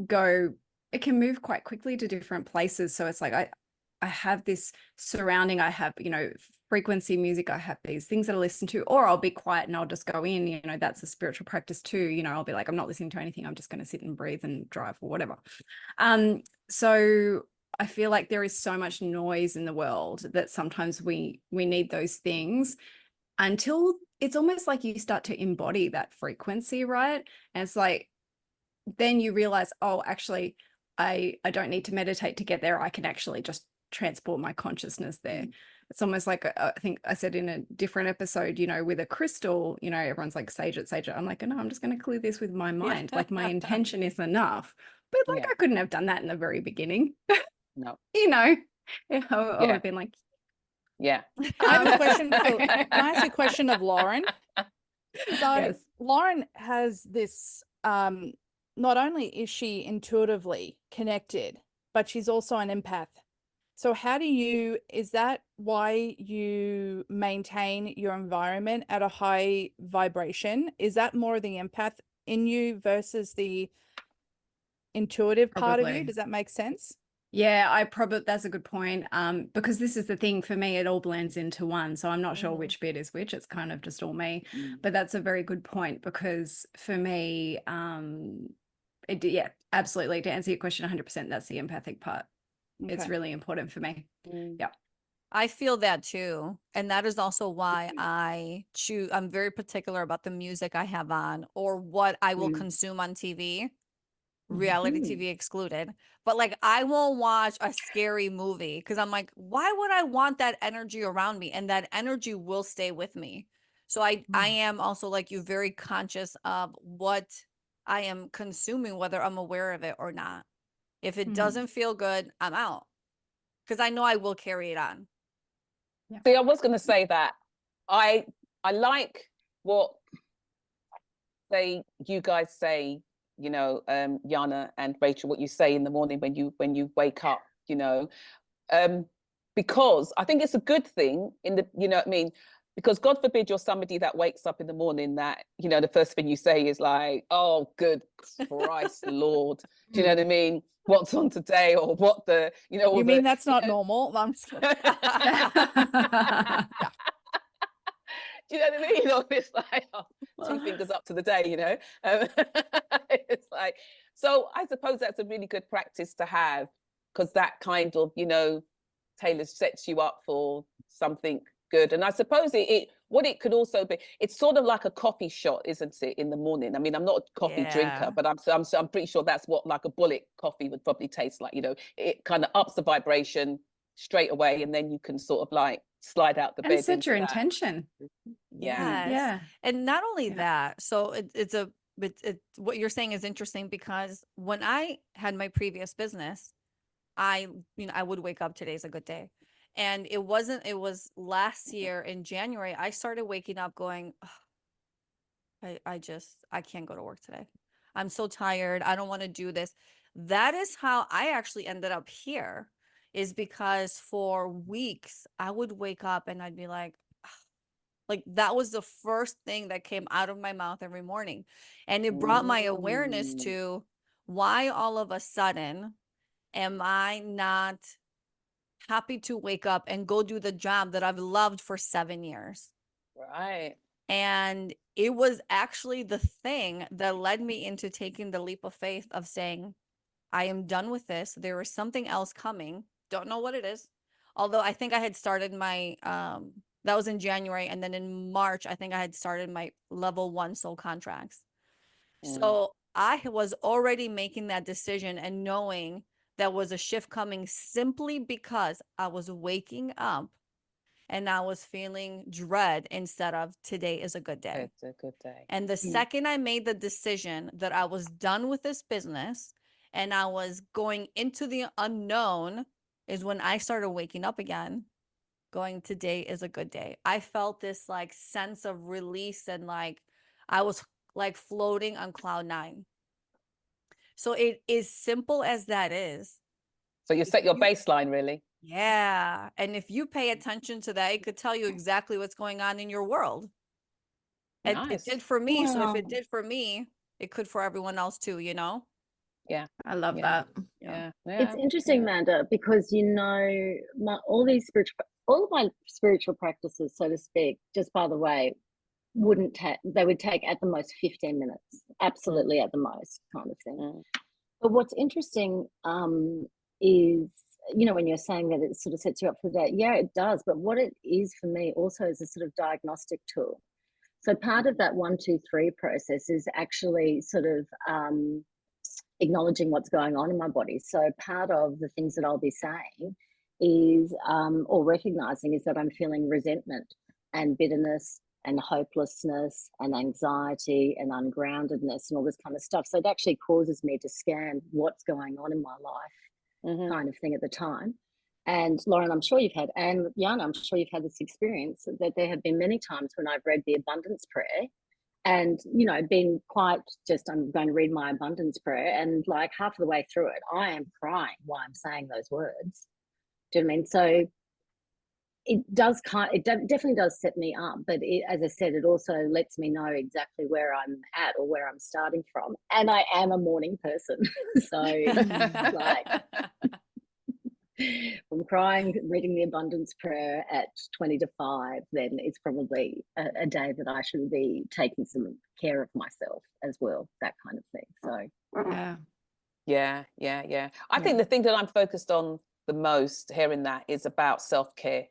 go, it can move quite quickly to different places. So it's like, I have this surrounding, I have, you know, frequency music, I have these things that I listen to, or I'll be quiet and I'll just go in, you know, that's a spiritual practice too. You know, I'll be like, I'm not listening to anything. I'm just going to sit and breathe and drive or whatever. So I feel like there is so much noise in the world that sometimes we need those things until it's almost like you start to embody that frequency, right? And it's like, then you realize, oh, actually, I don't need to meditate to get there. I can actually just transport my consciousness there. It's almost like, I think I said in a different episode, you know, with a crystal, you know, everyone's like, sage it, sage it. I'm like, no, I'm just going to clear this with my mind. Like, my intention is enough. But like Yeah. I couldn't have done that in the very beginning. No. You know, I would Yeah. have been like, Yeah. I have a um, question for, can I ask a question of Lauren? So yes. Lauren has this, not only is she intuitively connected, but she's also an empath. So how do you, is that why you maintain your environment at a high vibration? Is that more of the empath in you versus the intuitive part of you? Probably. Does that make sense? Yeah, that's a good point. Because this is the thing for me, it all blends into one. So I'm not sure which bit is which. It's kind of just all me. But that's a very good point because for me, yeah, absolutely. To answer your question 100%, that's the empathic part. It's Okay. really important for me. Yeah. I feel that too. And that is also why I'm very particular about the music I have on or what I will consume on TV. Reality TV excluded, but like I won't watch a scary movie because I'm like, why would I want that energy around me? And that energy will stay with me. So I am also like you, very conscious of what I am consuming, whether I'm aware of it or not. If it doesn't feel good, I'm out because I know I will carry it on. See, I was going to say that I like what you guys say, you know, Yana and Rachel, what you say in the morning when you wake up, you know, because I think it's a good thing in the, you know what I mean? Because God forbid you're somebody that wakes up in the morning that, you know, the first thing you say is like, oh, good Christ, Lord. Do you know what I mean? What's on today or what the, you know, You mean that's not normal? I'm just kidding. Do you know what I mean? Or it's like, oh, two fingers up to the day, you know? It's like, so I suppose that's a really good practice to have because that kind of, you know, Taylor sets you up for something good. And I suppose what it could also be, it's sort of like a coffee shot, isn't it, in the morning? I mean, I'm not a coffee drinker, but I'm pretty sure that's what like a bullet coffee would probably taste like, you know, it kind of ups the vibration straight away and then you can sort of like slide out the bed And set into your that. intention. Yeah. Yes. Yeah. And not only Yeah. that, so it's what you're saying is interesting because when I had my previous business, I would wake up, today's a good day. And it was last year in January, I started waking up going, "Ugh, I can't go to work today. I'm so tired. I don't want to do this." That is how I actually ended up here, is because for weeks I would wake up and I'd be like that was the first thing that came out of my mouth every morning. And it brought my awareness to why all of a sudden am I not happy to wake up and go do the job that I've loved for 7 years? Right. And it was actually the thing that led me into taking the leap of faith of saying, I am done with this. There is something else coming. Don't know what it is. Although I think I had started my that was in January, and then in March I think I had started my level 1 soul contracts. So I was already making that decision and knowing that was a shift coming simply because I was waking up and I was feeling dread instead of today is a good day. It's a good day. And the second I made the decision that I was done with this business and I was going into the unknown is when I started waking up again, going, today is a good day. I felt this like sense of release and like I was like floating on cloud 9. So it is simple as that is. So you set your baseline really. Yeah. And if you pay attention to that, it could tell you exactly what's going on in your world. It Nice. did for me. So if Wow. it did for me, it could for everyone else too, you know? Yeah. I love Yeah. that. Yeah. It's interesting, Manda, because you know, all of my spiritual practices, so to speak, just by the way, they would take at the most 15 minutes, absolutely at the most, kind of thing. But what's interesting is, you know, when you're saying that it sort of sets you up for that, yeah, it does. But what it is for me also is a sort of diagnostic tool. So part of that 1, 2, 3 process is actually sort of acknowledging what's going on in my body. So part of the things that I'll be saying is, or recognizing, is that I'm feeling resentment and bitterness and hopelessness and anxiety and ungroundedness and all this kind of stuff. So it actually causes me to scan what's going on in my life, kind of thing at the time. And Lauren, I'm sure you've had, and Jana, I'm sure you've had this experience, that there have been many times when I've read the abundance prayer and, you know, been quite just, I'm going to read my abundance prayer, and like half of the way through it, I am crying while I'm saying those words. Do you know what I mean? So it does definitely does set me up, but it, as I said, it also lets me know exactly where I'm at or where I'm starting from. And I am a morning person. So like, if I'm crying, reading the abundance prayer at 20 to 5, then it's probably a day that I should be taking some care of myself as well, that kind of thing. So Yeah. I think the thing that I'm focused on the most hearing that is about self-care.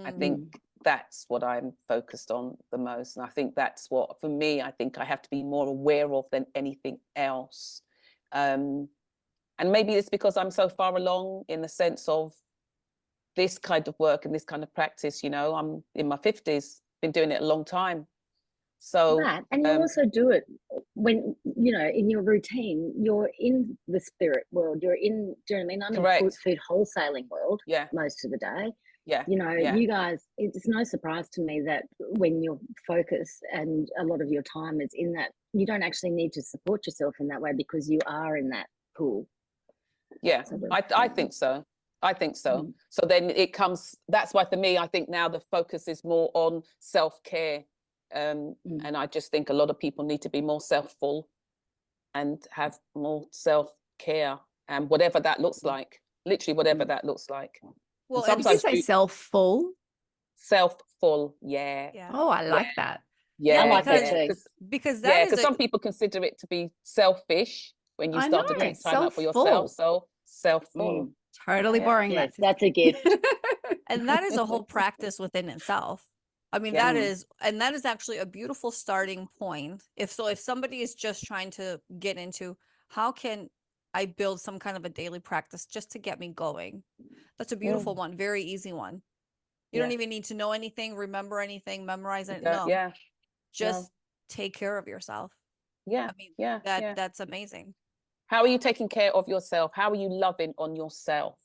I think that's what I'm focused on the most. And I think that's what, for me, I think I have to be more aware of than anything else. And maybe it's because I'm so far along in the sense of this kind of work and this kind of practice, you know, I'm in my 50s, been doing it a long time. So that, and you also do it when, you know, in your routine, you're in the spirit world, you're in, do you know what I mean? I'm in food wholesaling world most of the day. You know, you guys, it's no surprise to me that when your focus and a lot of your time is in that, you don't actually need to support yourself in that way because you are in that pool. I think so. I think so. So then it comes, that's why for me, I think now the focus is more on self-care. And I just think a lot of people need to be more self-full and have more self-care, and whatever that looks like, literally whatever that looks like. Well, sometimes did you say self-full? Self-full, yeah. Oh, I like that. Yeah, I like that too. Because that is because some people consider it to be selfish when you start to take time out for yourself. So self-full. Totally boring. Yes, that's a gift. And that is a whole practice within itself. I mean, that is actually a beautiful starting point. If somebody is just trying to get into, how can I build some kind of a daily practice just to get me going? That's a beautiful one, very easy one. You don't even need to know anything, remember anything, memorize it. No, just take care of yourself. Yeah, I mean, that's amazing. How are you taking care of yourself? How are you loving on yourself?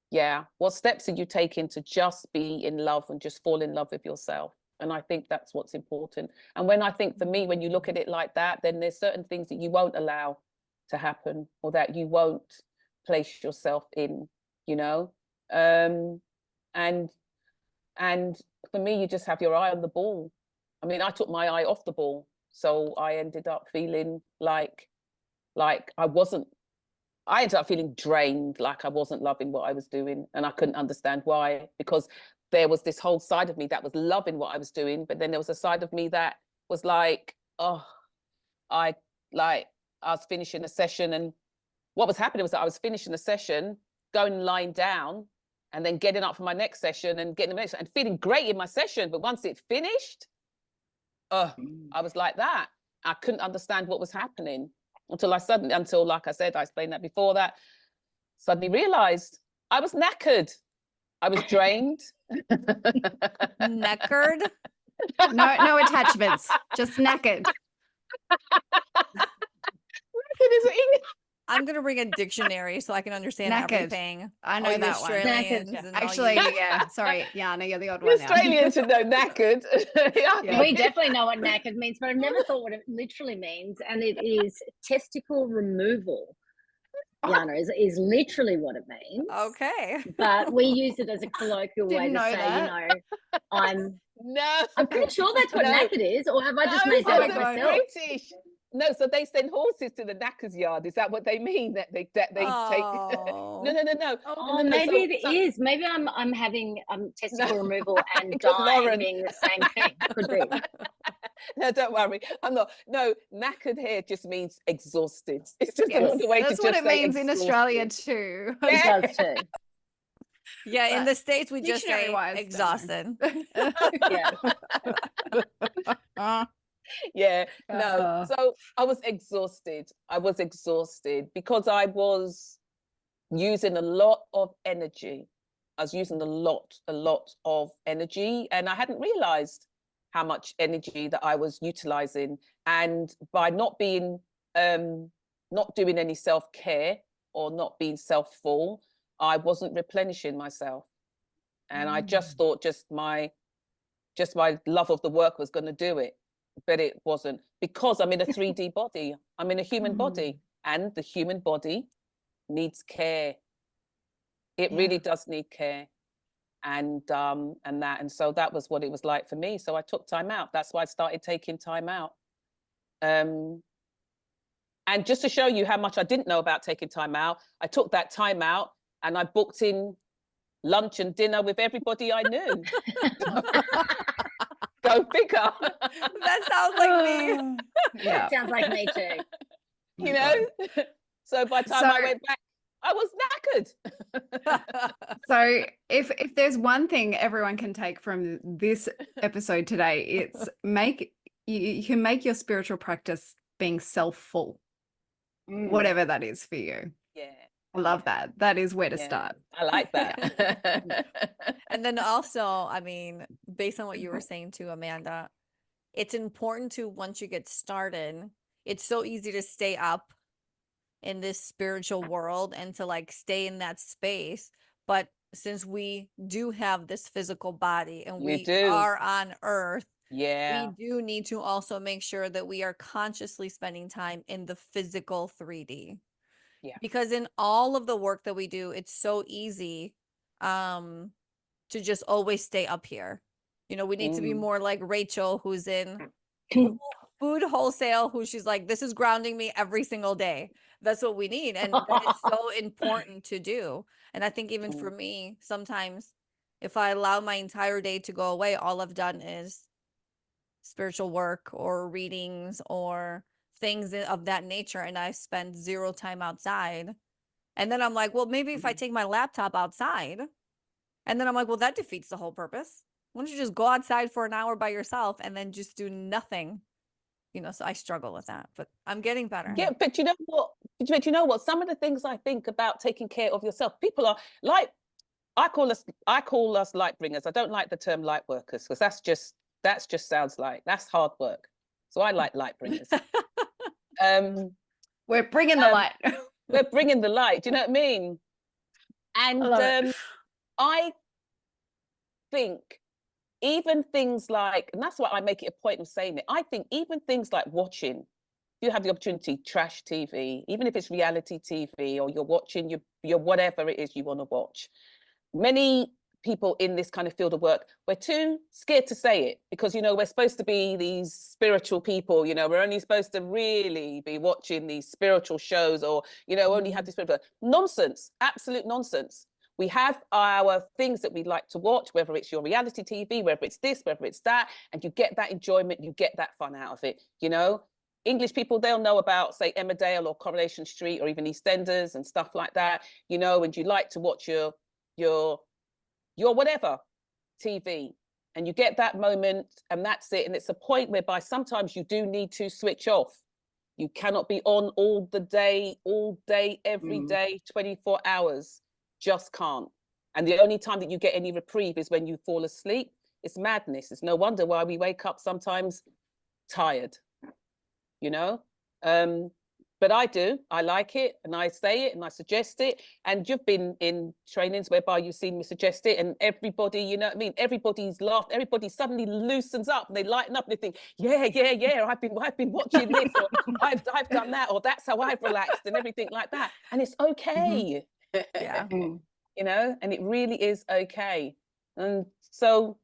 Yeah, what steps are you taking to just be in love and just fall in love with yourself? And I think that's what's important. And when I think, for me, when you look at it like that, then there's certain things that you won't allow to happen, or that you won't place yourself in, you know. And for me, you just have your eye on the ball. I mean, I took my eye off the ball, so I ended up feeling like I ended up feeling drained, like I wasn't loving what I was doing, and I couldn't understand why, because there was this whole side of me that was loving what I was doing, but then there was a side of me that was like, oh, I was finishing a session, and what was happening was that I was finishing a session, going and lying down, and then getting up for my next session and getting the next, and feeling great in my session, but once it finished, I was like that. I couldn't understand what was happening until like I said, I explained that before, that suddenly realized I was knackered. I was drained. Knackered? No attachments, just knackered. I'm gonna bring a dictionary so I can understand everything. I know that one. Actually, sorry, Jana, you're the odd one. Australians should know knackered. We definitely know what knackered means, but I've never thought what it literally means, and it is testicle removal. Jana, is literally what it means. Okay. But we use it as a colloquial way to say, that. I'm pretty sure that's what knackered is, or have I just made that up myself? British. No, so they send horses to the knacker's yard. Is that what they mean? That they take? No. Oh, maybe it is. Maybe I'm having testicle removal and dying being the same thing. Could be. No, don't worry. I'm not. No, knackered here just means exhausted. It's just another way to just say that's what it means exhausted. in Australia too. It does too. Yeah, in the States we just say exhausted. No. So I was exhausted. Because I was using a lot of energy. I was using a lot of energy, and I hadn't realized how much energy that I was utilizing. And by not being, not doing any self-care or not being self-full, I wasn't replenishing myself. And I just thought just my love of the work was going to do it, but it wasn't, because I'm in a 3D body. I'm in a human body, and the human body needs care. It really does need care. And so that was what it was like for me. So I took time out. That's why I started taking time out. And just to show you how much I didn't know about taking time out, I took that time out and I booked in lunch and dinner with everybody I knew. Go figure. That sounds like me. Yeah. Sounds like me too. You know? So by the time I went back, I was knackered. So if there's one thing everyone can take from this episode today, it's you can make your spiritual practice being self-full, whatever that is for you. Yeah. I love that. That is where to Yeah. start. I like that. And then also, I mean, based on what you were saying too, Amanda, it's important to, once you get started, it's so easy to stay up in this spiritual world and to like stay in that space. But since we do have this physical body and we are on earth, we do need to also make sure that we are consciously spending time in the physical 3D. Yeah. Because in all of the work that we do, it's so easy to just always stay up here. You know, we need to be more like Rachel, who's in food wholesale, who she's like, this is grounding me every single day. That's what we need. And it's so important to do. And I think even for me, sometimes if I allow my entire day to go away, all I've done is spiritual work or readings or things of that nature, and I spend zero time outside. And then I'm like, well, maybe if I take my laptop outside, and then I'm like, well, that defeats the whole purpose. Why don't you just go outside for an hour by yourself and then just do nothing? You know, so I struggle with that, but I'm getting better. Yeah, but you know what? But you know what? Some of the things I think about taking care of yourself, people are like, I call us light bringers. I don't like the term light workers, because that's just sounds like that's hard work. So I like light bringers. We're bringing the light. We're bringing the light. Do you know what I mean? And I think even things like, and that's why I make it a point of saying it, I think even things like watching, if you have the opportunity, trash TV, even if it's reality TV, or you're watching your whatever it is you want to watch. Many people in this kind of field of work, we're too scared to say it, because, you know, we're supposed to be these spiritual people, you know, we're only supposed to really be watching these spiritual shows, or, you know, only have this nonsense, absolute nonsense. We have our things that we like to watch, whether it's your reality TV, whether it's this, whether it's that, and you get that enjoyment, you get that fun out of it, you know. English people, they'll know about, say, Emmerdale or Coronation Street or even EastEnders and stuff like that, you know, and you like to watch your whatever TV, and you get that moment and that's it. And it's a point whereby sometimes you do need to switch off. You cannot be on all day, every day, 24 hours. Just can't. And the only time that you get any reprieve is when you fall asleep. It's madness. It's no wonder why we wake up sometimes tired, you know. But I like it, and I say it and I suggest it. And you've been in trainings whereby you've seen me suggest it, and everybody, you know what I mean, everybody's laughed, everybody suddenly loosens up and they lighten up and they think, yeah, I've been watching this, or I've done that, or that's how I've relaxed, and everything like that. And it's okay. Yeah. You know, and it really is okay. And so,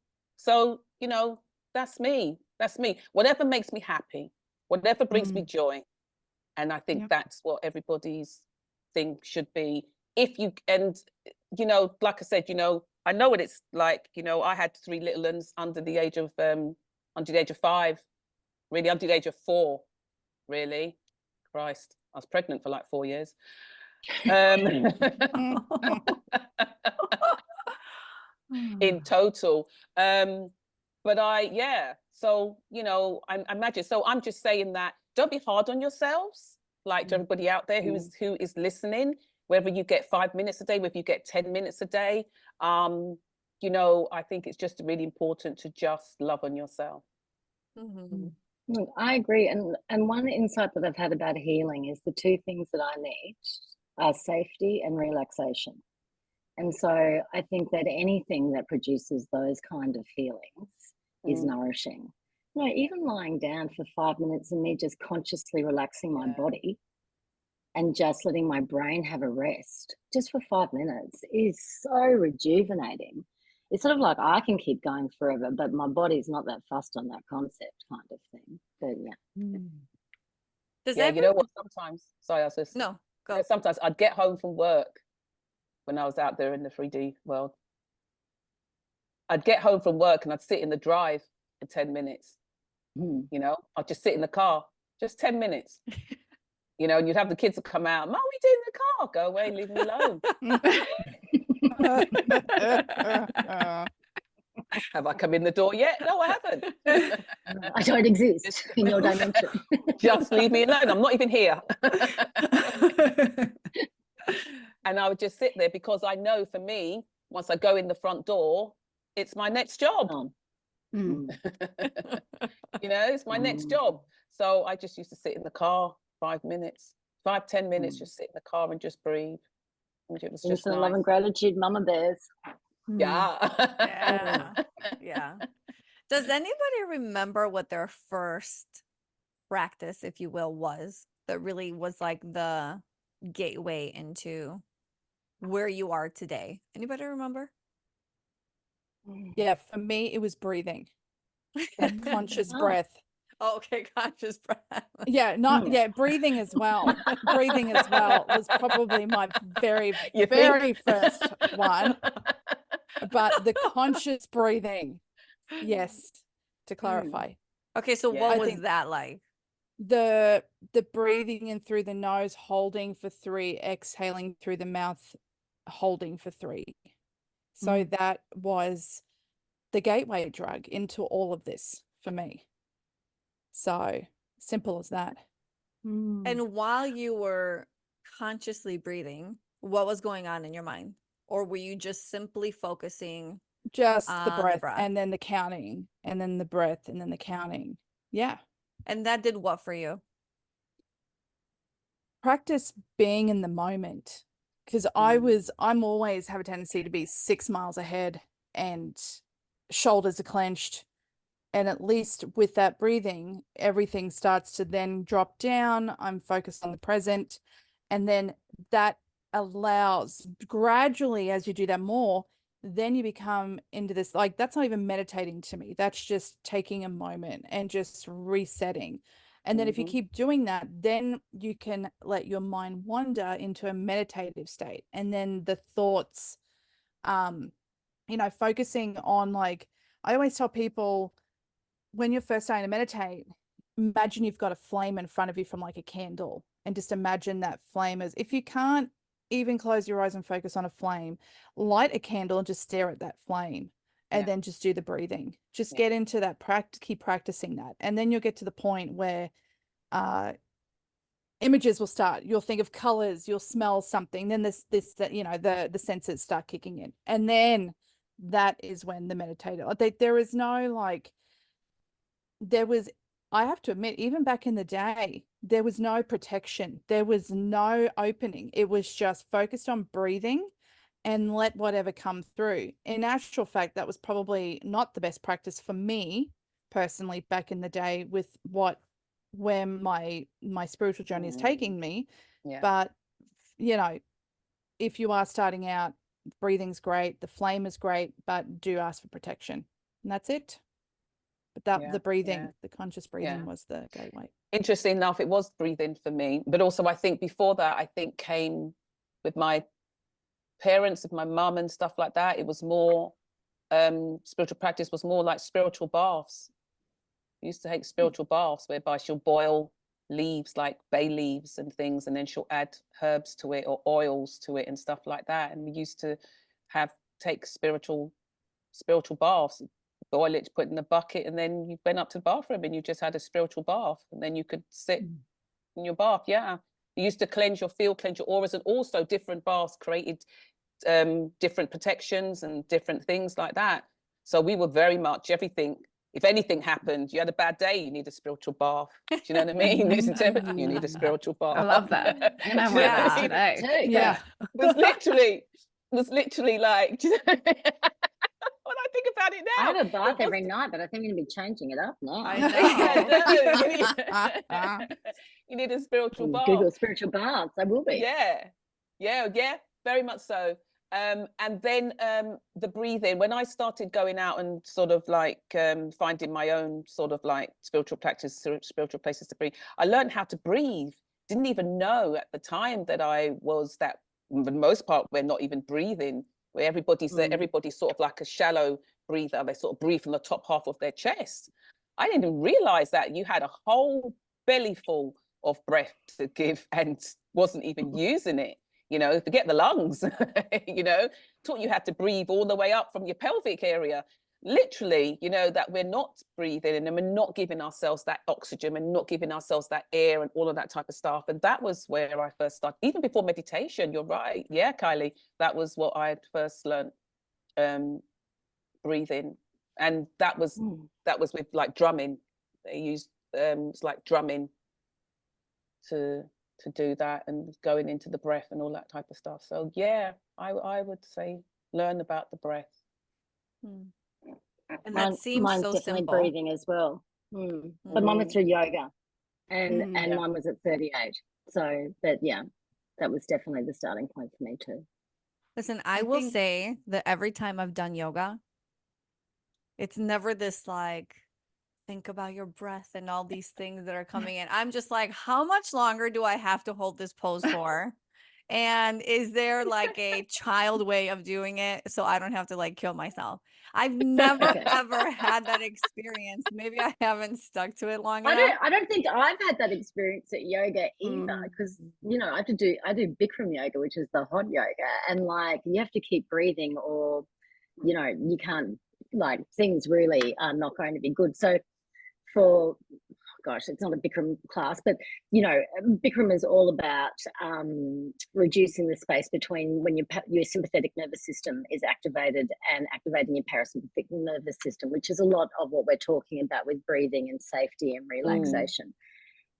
you know, that's me. Whatever makes me happy, whatever brings me joy. And I think that's what everybody's thing should be. If you, and, you know, like I said, you know, I know what it's like. You know, I had 3 little ones under the age of 5, really, under the age of 4, really. Christ, I was pregnant for like 4 years. In total. But so, you know, I imagine, so I'm just saying that don't be hard on yourselves, like to everybody out there who is listening, whether you get 5 minutes a day, whether you get 10 minutes a day. You know, I think it's just really important to just love on yourself. Mhm. Look, I agree. And one insight that I've had about healing is the two things that I need are safety and relaxation. And so I think that anything that produces those kind of feelings is nourishing. You know, even lying down for 5 minutes and me just consciously relaxing my body and just letting my brain have a rest just for 5 minutes is so rejuvenating. It's sort of like I can keep going forever, but my body's not that fussed on that concept kind of thing. But yeah. Does Yeah, ever you know what? Sometimes, sorry, I was just, no you know, go? sometimes I'd get home from work when I was out there in the 3D world. I'd get home from work and I'd sit in the drive for 10 minutes. You know, I'd just sit in the car, just 10 minutes. You know, and you'd have the kids that come out, Mom, we did in the car. Go away, leave me alone. Have I come in the door yet? No, I haven't. I don't exist in your dimension. Just leave me alone. I'm not even here. And I would just sit there because I know for me, once I go in the front door, it's my next job. You know, it's my next job. So I just used to sit in the car 5 minutes, 5-10 minutes, just sit in the car and just breathe. And it was just Infinite love nice. and gratitude, Mama Bears. Yeah. Yeah. Yeah. Does anybody remember what their first practice, if you will, was that really was like the gateway into where you are today? Anybody remember? Yeah, for me, it was breathing, that conscious breath. Oh, okay, conscious breath. Yeah, not breathing as well. Breathing as well was probably my very, very first one. But the conscious breathing, yes, to clarify. Okay, so Yeah. what I was think that like? the breathing in through the nose, holding for 3, exhaling through the mouth, holding for 3. So that was the gateway drug into all of this for me. So simple as that. And while you were consciously breathing, what was going on in your mind? Or were you just simply focusing Just the on the breath breath? and then the counting and then the breath and then the counting. Yeah. And that did what for you? Practice being in the moment, because I'm always have a tendency to be 6 miles ahead and shoulders are clenched. And at least with that breathing, everything starts to then drop down. I'm focused on the present. And then that allows gradually, as you do that more, then you become into this, like, that's not even meditating to me. That's just taking a moment and just resetting. And then if you keep doing that, then you can let your mind wander into a meditative state. And then the thoughts, you know, focusing on, like, I always tell people, when you're first starting to meditate, imagine you've got a flame in front of you from like a candle, and just imagine that flame as, if you can't even close your eyes and focus on a flame, light a candle and just stare at that flame, and then just do the breathing. Just get into that practice, keep practicing that. And then you'll get to the point where images will start. You'll think of colors, you'll smell something, then you know, the senses start kicking in. And then that is when the meditator, there is no like, I have to admit, even back in the day, there was no protection. There was no opening. It was just focused on breathing and let whatever come through. In actual fact, that was probably not the best practice for me personally back in the day with where my spiritual journey is taking me. But, you know, if you are starting out, breathing's great, the flame is great, but do ask for protection. And that's it. But the breathing, the conscious breathing was the gateway. Interesting enough, it was breathing for me. But also I think before that, I think came with my parents, with my mum and stuff like that. It was more, spiritual practice was more like spiritual baths. I used to take spiritual baths whereby she'll boil leaves like bay leaves and things, and then she'll add herbs to it or oils to it and stuff like that. And we used to take spiritual baths, boil it, put it in a bucket, and then you went up to the bathroom and you just had a spiritual bath, and then you could sit in your bath. You used to cleanse your field, cleanse your auras, and also different baths created different protections and different things like that. So we were very much everything if anything happened, you had a bad day, you need a spiritual bath. Do you know what I mean? It's in terms of, you need a spiritual bath. I love that. I'm gonna have Do you one know of what those I mean? today. Too. Yeah. was literally like, do you know what I mean? When I think about it I now, have a bath it was every night, but I think I'm going to be changing it up now. I Yeah, no, you need a spiritual bath. Google spiritual baths. I will be. Yeah, very much so. And then the breathing, when I started going out and sort of like finding my own sort of like spiritual practice, spiritual places to breathe, I learned how to breathe. Didn't even know at the time that I was that, for the most part, we're not even breathing, where everybody's sort of like a shallow breather. They sort of breathe from the top half of their chest. I didn't even realize that you had a whole belly full of breath to give and wasn't even using it. You know, forget the lungs. You know, taught you how to breathe all the way up from your pelvic area. Literally, you know, that we're not breathing and we're not giving ourselves that oxygen and not giving ourselves that air and all of that type of stuff. And that was where I first started, even before meditation. You're right. Yeah, Kylie, that was what I had first learned, breathing. And that was with like drumming. They used it's like drumming to do that, and going into the breath and all that type of stuff. So yeah, I would say learn about the breath. And that seems mine's so definitely simple. breathing as well. But mine was through yoga, and Yeah. mine was at 38. So, but yeah, that was definitely the starting point for me too. Listen, I will say that every time I've done yoga, it's never this like, think about your breath and all these things that are coming in. I'm just like, how much longer do I have to hold this pose for? And is there like a child way of doing it so I don't have to like kill myself? I've never ever had that experience. Maybe I haven't stuck to it long enough. I don't think I've had that experience at yoga either, because you know, I do Bikram yoga, which is the hot yoga, and like you have to keep breathing, or you know, you can't, like, things really are not going to be good. So for, gosh, it's not a Bikram class, but you know, Bikram is all about reducing the space between when your sympathetic nervous system is activated and activating your parasympathetic nervous system, which is a lot of what we're talking about with breathing and safety and relaxation.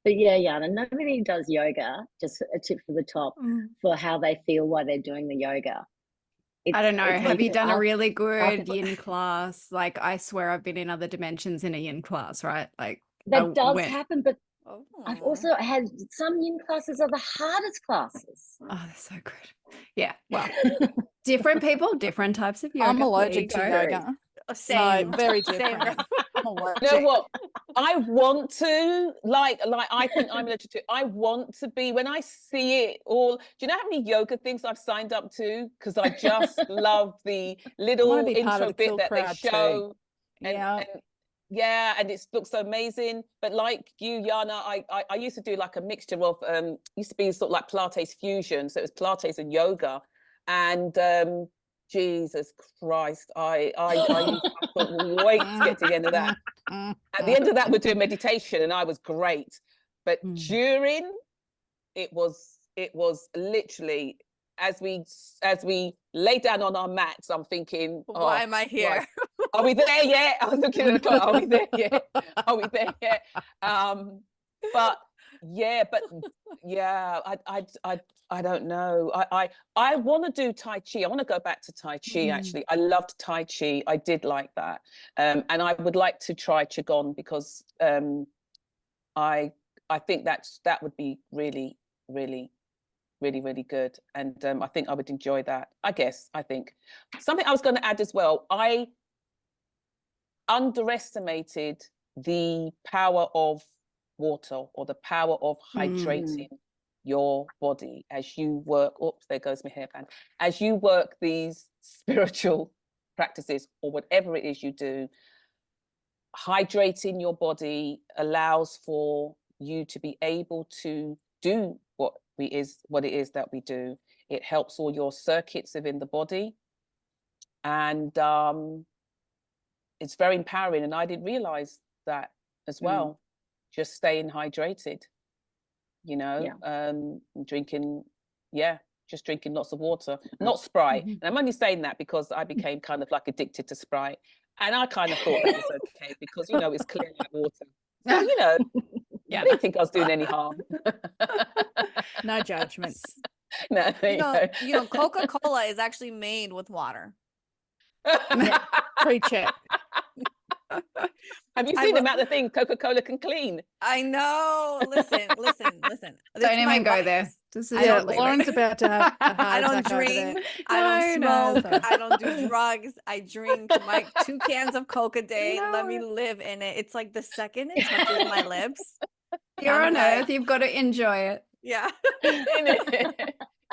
But yeah, Yana, nobody does yoga, just a tip for the top, for how they feel while they're doing the yoga. I don't know. Have you done a really good after- yin class? Like, I swear I've been in other dimensions in a yin class, right? Like, that does happen, but I've Oh. also had some yin classes are the hardest classes. Oh, that's so good. Yeah. Well, different people, different types of yoga. I'm allergic to There you go. yoga. Same. So very Same. different. I'm allergic. You know what? I want to, like I think I'm allergic to. I want to be, when I see it all. Do you know how many yoga things I've signed up to? Because I just love the little be part of intro the bit cool that they crowd too. show. Yeah. And yeah, and it looks so amazing. But like you, Yana, I used to do like a mixture of used to be sort of like Pilates fusion. So it was Pilates and yoga. And Jesus Christ, I couldn't wait to get to the end of that. At the end of that, we're doing meditation, and I was great. But during, it was literally, as we lay down on our mats, I'm thinking, Why am I here? Christ, are we there yet? I was looking at the clock. Are we there yet? Are we there yet? But yeah, I don't know. I want to do Tai Chi. I want to go back to Tai Chi. Actually, I loved Tai Chi. I did like that, and I would like to try Qigong, because I think that would be really, really, really, really good, and I think I would enjoy that. I think something I was going to add as well. I underestimated the power of water, or the power of hydrating your body as you work. Oops, there goes my hairband. As you work these spiritual practices, or whatever it is you do, hydrating your body allows for you to be able to do what it is that we do. It helps all your circuits within the body, and it's very empowering. And I didn't realize that as well. Just staying hydrated, you know, drinking, just drinking lots of water, not Sprite. And I'm only saying that because I became kind of like addicted to Sprite. And I kind of thought that was okay because, you know, it's clear like water. So, you know, I didn't think I was doing any harm. No judgments. No, You know, Coca-Cola is actually made with water. Preach it. Have you seen the amount of things Coca-Cola can clean? I know. Listen. Don't even go there. This is Yeah, not legal. Lauren's about to have a heart I don't attack over there. drink. I don't No, smoke. I don't do drugs. I drink my 2 cans of Coke a day. Let me No. live in it. It's like the second it touches my lips. You're I'm on like, Earth. You've got to enjoy it. yeah.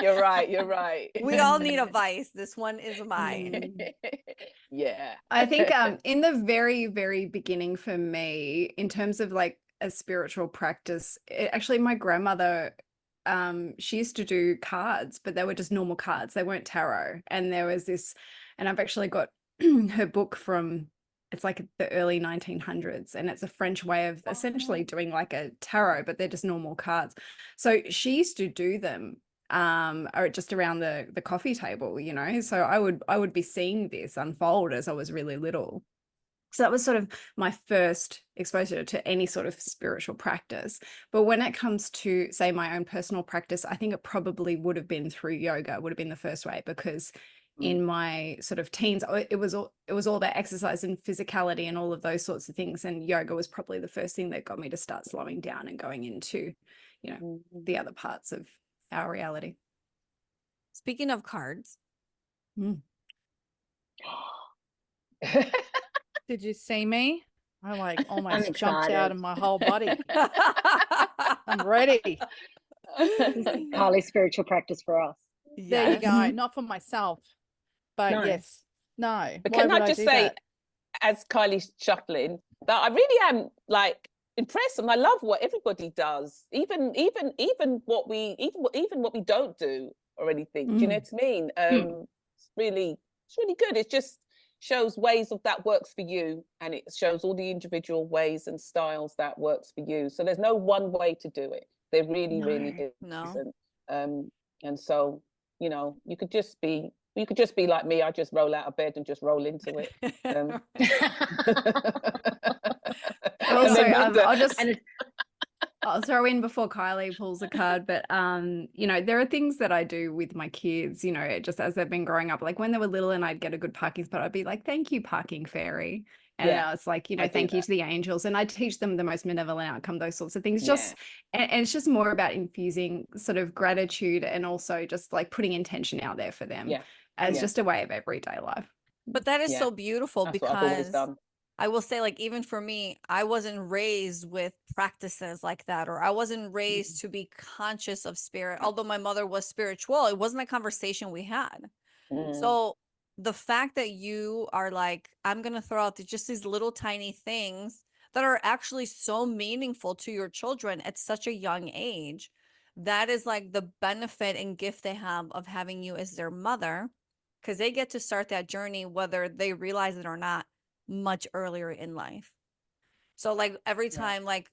You're right. We all need a vice. This one is mine. Yeah. I think in the very, very beginning for me, in terms of like a spiritual practice, actually my grandmother, she used to do cards, but they were just normal cards. They weren't tarot. And there was this, and I've actually got her book from, it's like the early 1900s, and it's a French way of essentially doing like a tarot, but they're just normal cards. So she used to do them or just around the coffee table, you know. So I would be seeing this unfold as I was really little. So that was sort of my first exposure to any sort of spiritual practice. But when it comes to, say, my own personal practice, I think it probably would have been through yoga, would have been the first way, because in my sort of teens, it was all about exercise and physicality and all of those sorts of things. And yoga was probably the first thing that got me to start slowing down and going into, you know, the other parts of our reality. Speaking of cards. Did you see me? I like almost I'm jumped out excited. of my whole body. I'm ready. Highly spiritual practice for us. There you Yes. go. Not for myself, but No. yes. No. But Why can would I just do say, that? as Kylie's shuffling, that I really am like impressed, and I love what everybody does, even what we don't do or anything. Do you know what I mean? It's really good. It just shows ways of that works for you, and it shows all the individual ways and styles that works for you. So there's no one way to do it. There really No. isn't. And so, you know, you could just be like me. I just roll out of bed and just roll into it. Also, I'll throw in before Kylie pulls a card, but you know, there are things that I do with my kids, you know, just as they've been growing up. Like when they were little and I'd get a good parking spot, I'd be like, "Thank you, parking fairy." And now it's like, you know, thank you to the angels. And I teach them the most benevolent outcome, those sorts of things. Just and it's just more about infusing sort of gratitude and also just like putting intention out there for them as just a way of everyday life. But that is so beautiful. That's what I've always because done. I will say, like, even for me, I wasn't raised with practices like that, or I wasn't raised to be conscious of spirit. Although my mother was spiritual, it wasn't a conversation we had. So the fact that you are like, I'm going to throw out just these little tiny things that are actually so meaningful to your children at such a young age, that is like the benefit and gift they have of having you as their mother, because they get to start that journey, whether they realize it or not, much earlier in life. So like every time like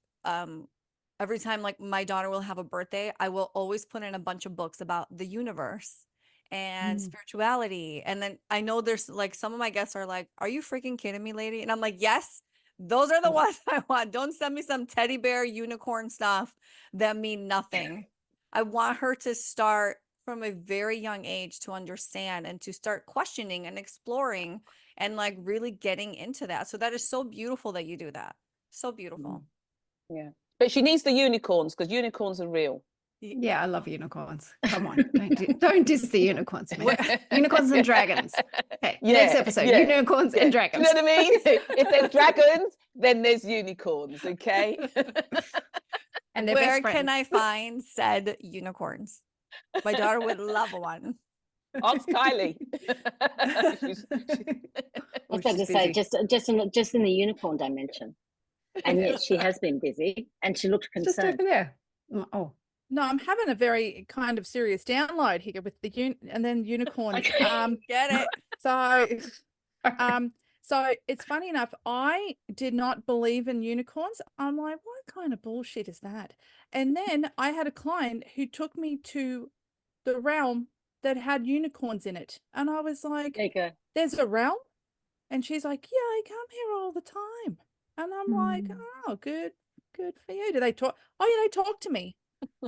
my daughter will have a birthday, I will always put in a bunch of books about the universe and spirituality. And then I know there's like some of my guests are like, "Are you freaking kidding me, lady?" And I'm like, "Yes, those are the ones I want. Don't send me some teddy bear unicorn stuff that mean nothing." I want her to start from a very young age to understand and to start questioning and exploring and like really getting into that. So that is so beautiful that you do that. So beautiful. Yeah. But she needs the unicorns, because unicorns are real. Yeah, I love unicorns. Come on, don't diss the unicorns, man. Unicorns and dragons. Okay, next episode, unicorns and dragons. You know what I mean? If there's dragons, then there's unicorns, okay? And they're Where best can friends. I find said unicorns? My daughter would love one. Ask Kylie. I was about to say, just in the unicorn dimension. And yet she has been busy and she looked Just over concerned. there. Oh, No, I'm having a very kind of serious download here with the and then unicorns. Okay. Get it? So it's funny enough, I did not believe in unicorns. I'm like, what kind of bullshit is that? And then I had a client who took me to the realm that had unicorns in it. And I was like, There you go. there's a realm? And she's like, yeah, I come here all the time. And I'm like, oh, good for you. Do they talk? Oh, yeah, they talk to me.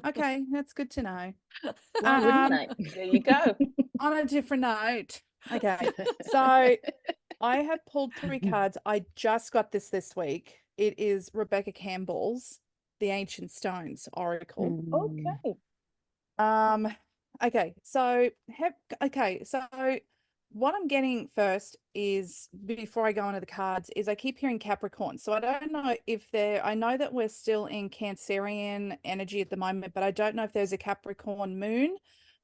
Okay, that's good to know. Why wouldn't they? There you go. On a different note. Okay, so I have pulled 3 cards. I just got this week. It is Rebecca Campbell's The Ancient Stones Oracle. Okay. Okay, so what I'm getting first is, before I go into the cards, is I keep hearing Capricorn. So I don't know if I know that we're still in Cancerian energy at the moment, but I don't know if there's a Capricorn moon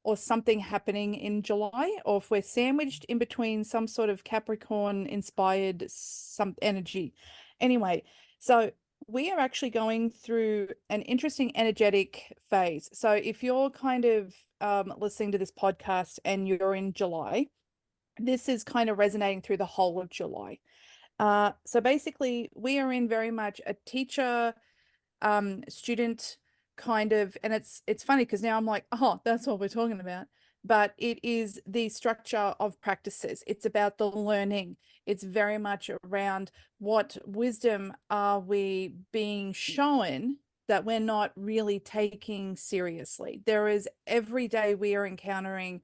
or something happening in July, or if we're sandwiched in between some sort of Capricorn inspired some energy. Anyway, so we are actually going through an interesting energetic phase. So if you're kind of listening to this podcast and you're in July, this is kind of resonating through the whole of July. So basically, we are in very much a teacher student kind of, and it's funny because now I'm like, oh, that's what we're talking about. But it is the structure of practices. It's about the learning. It's very much around what wisdom are we being shown that we're not really taking seriously. There is, every day we are encountering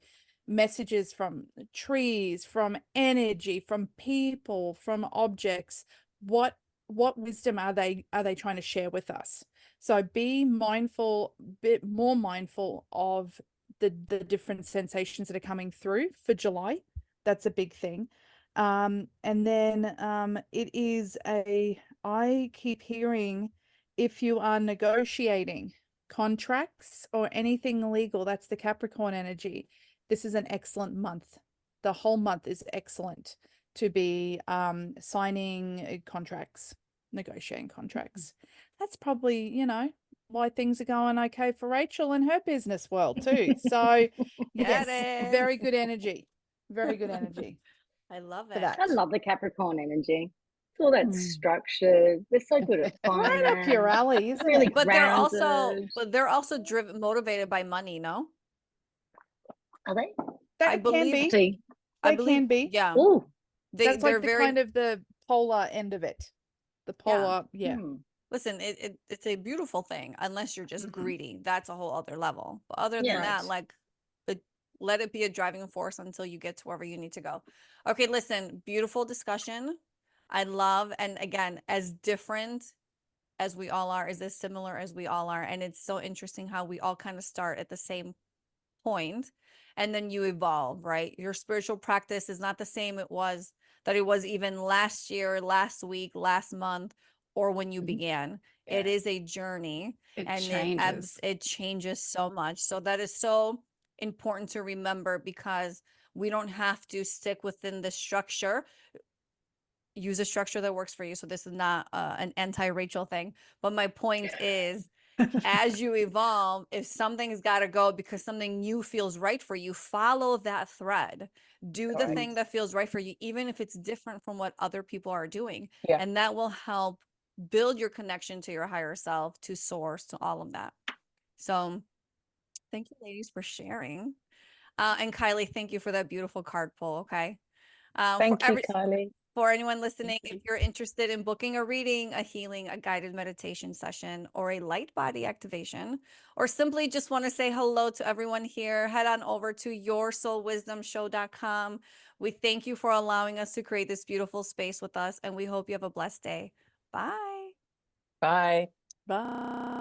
messages from trees, from energy, from people, from objects. What wisdom are they trying to share with us? So be mindful, bit more mindful of the different sensations that are coming through for July. That's a big thing. And then it is I keep hearing, if you are negotiating contracts or anything legal, that's the Capricorn energy. This is an excellent month. The whole month is excellent to be signing contracts, negotiating contracts. That's probably, why things are going okay for Rachel and her business world too. So yes, very good energy. Very good energy. I love For it. that. I love the Capricorn energy. It's all that Mm. structured. They're so good at finance. Right up your alley, isn't Really it? But grounded. they're also driven, motivated by money, no? Are they? That I can believe- be. See. That can be. Yeah. Oh, That's They're like the very kind of the polar end of it. The polar, yeah. Listen, it's a beautiful thing, unless you're just Mhm. greedy. That's a whole other level. But other than Yeah. that, like, let it be a driving force until you get to wherever you need to go. Okay, listen, beautiful discussion. I love, and again, as different as we all are, is as similar as we all are. And it's so interesting how we all kind of start at the same point and then you evolve, right? Your spiritual practice is not the same it was even last year, last week, last month, or when you began. Yeah. It is a journey, It and changes. it changes so much. So that is so important to remember, because we don't have to stick within the structure. Use a structure that works for you. So this is not an anti-Rachel thing, but my point is, as you evolve, if something's got to go because something new feels right for you, follow that thread. Do the Correct. thing that feels right for you, even if it's different from what other people are doing. Yeah. And that will help build your connection to your higher self, to source, to all of that. So thank you, ladies, for sharing. And Kylie, thank you for that beautiful card pull. Okay. Thank you, Kylie. For anyone listening, if you're interested in booking a reading, a healing, a guided meditation session, or a Lightbody activation, or simply just want to say hello to everyone here, head on over to yoursoulwisdomshow.com. We thank you for allowing us to create this beautiful space with us, and we hope you have a blessed day. Bye. Bye. Bye.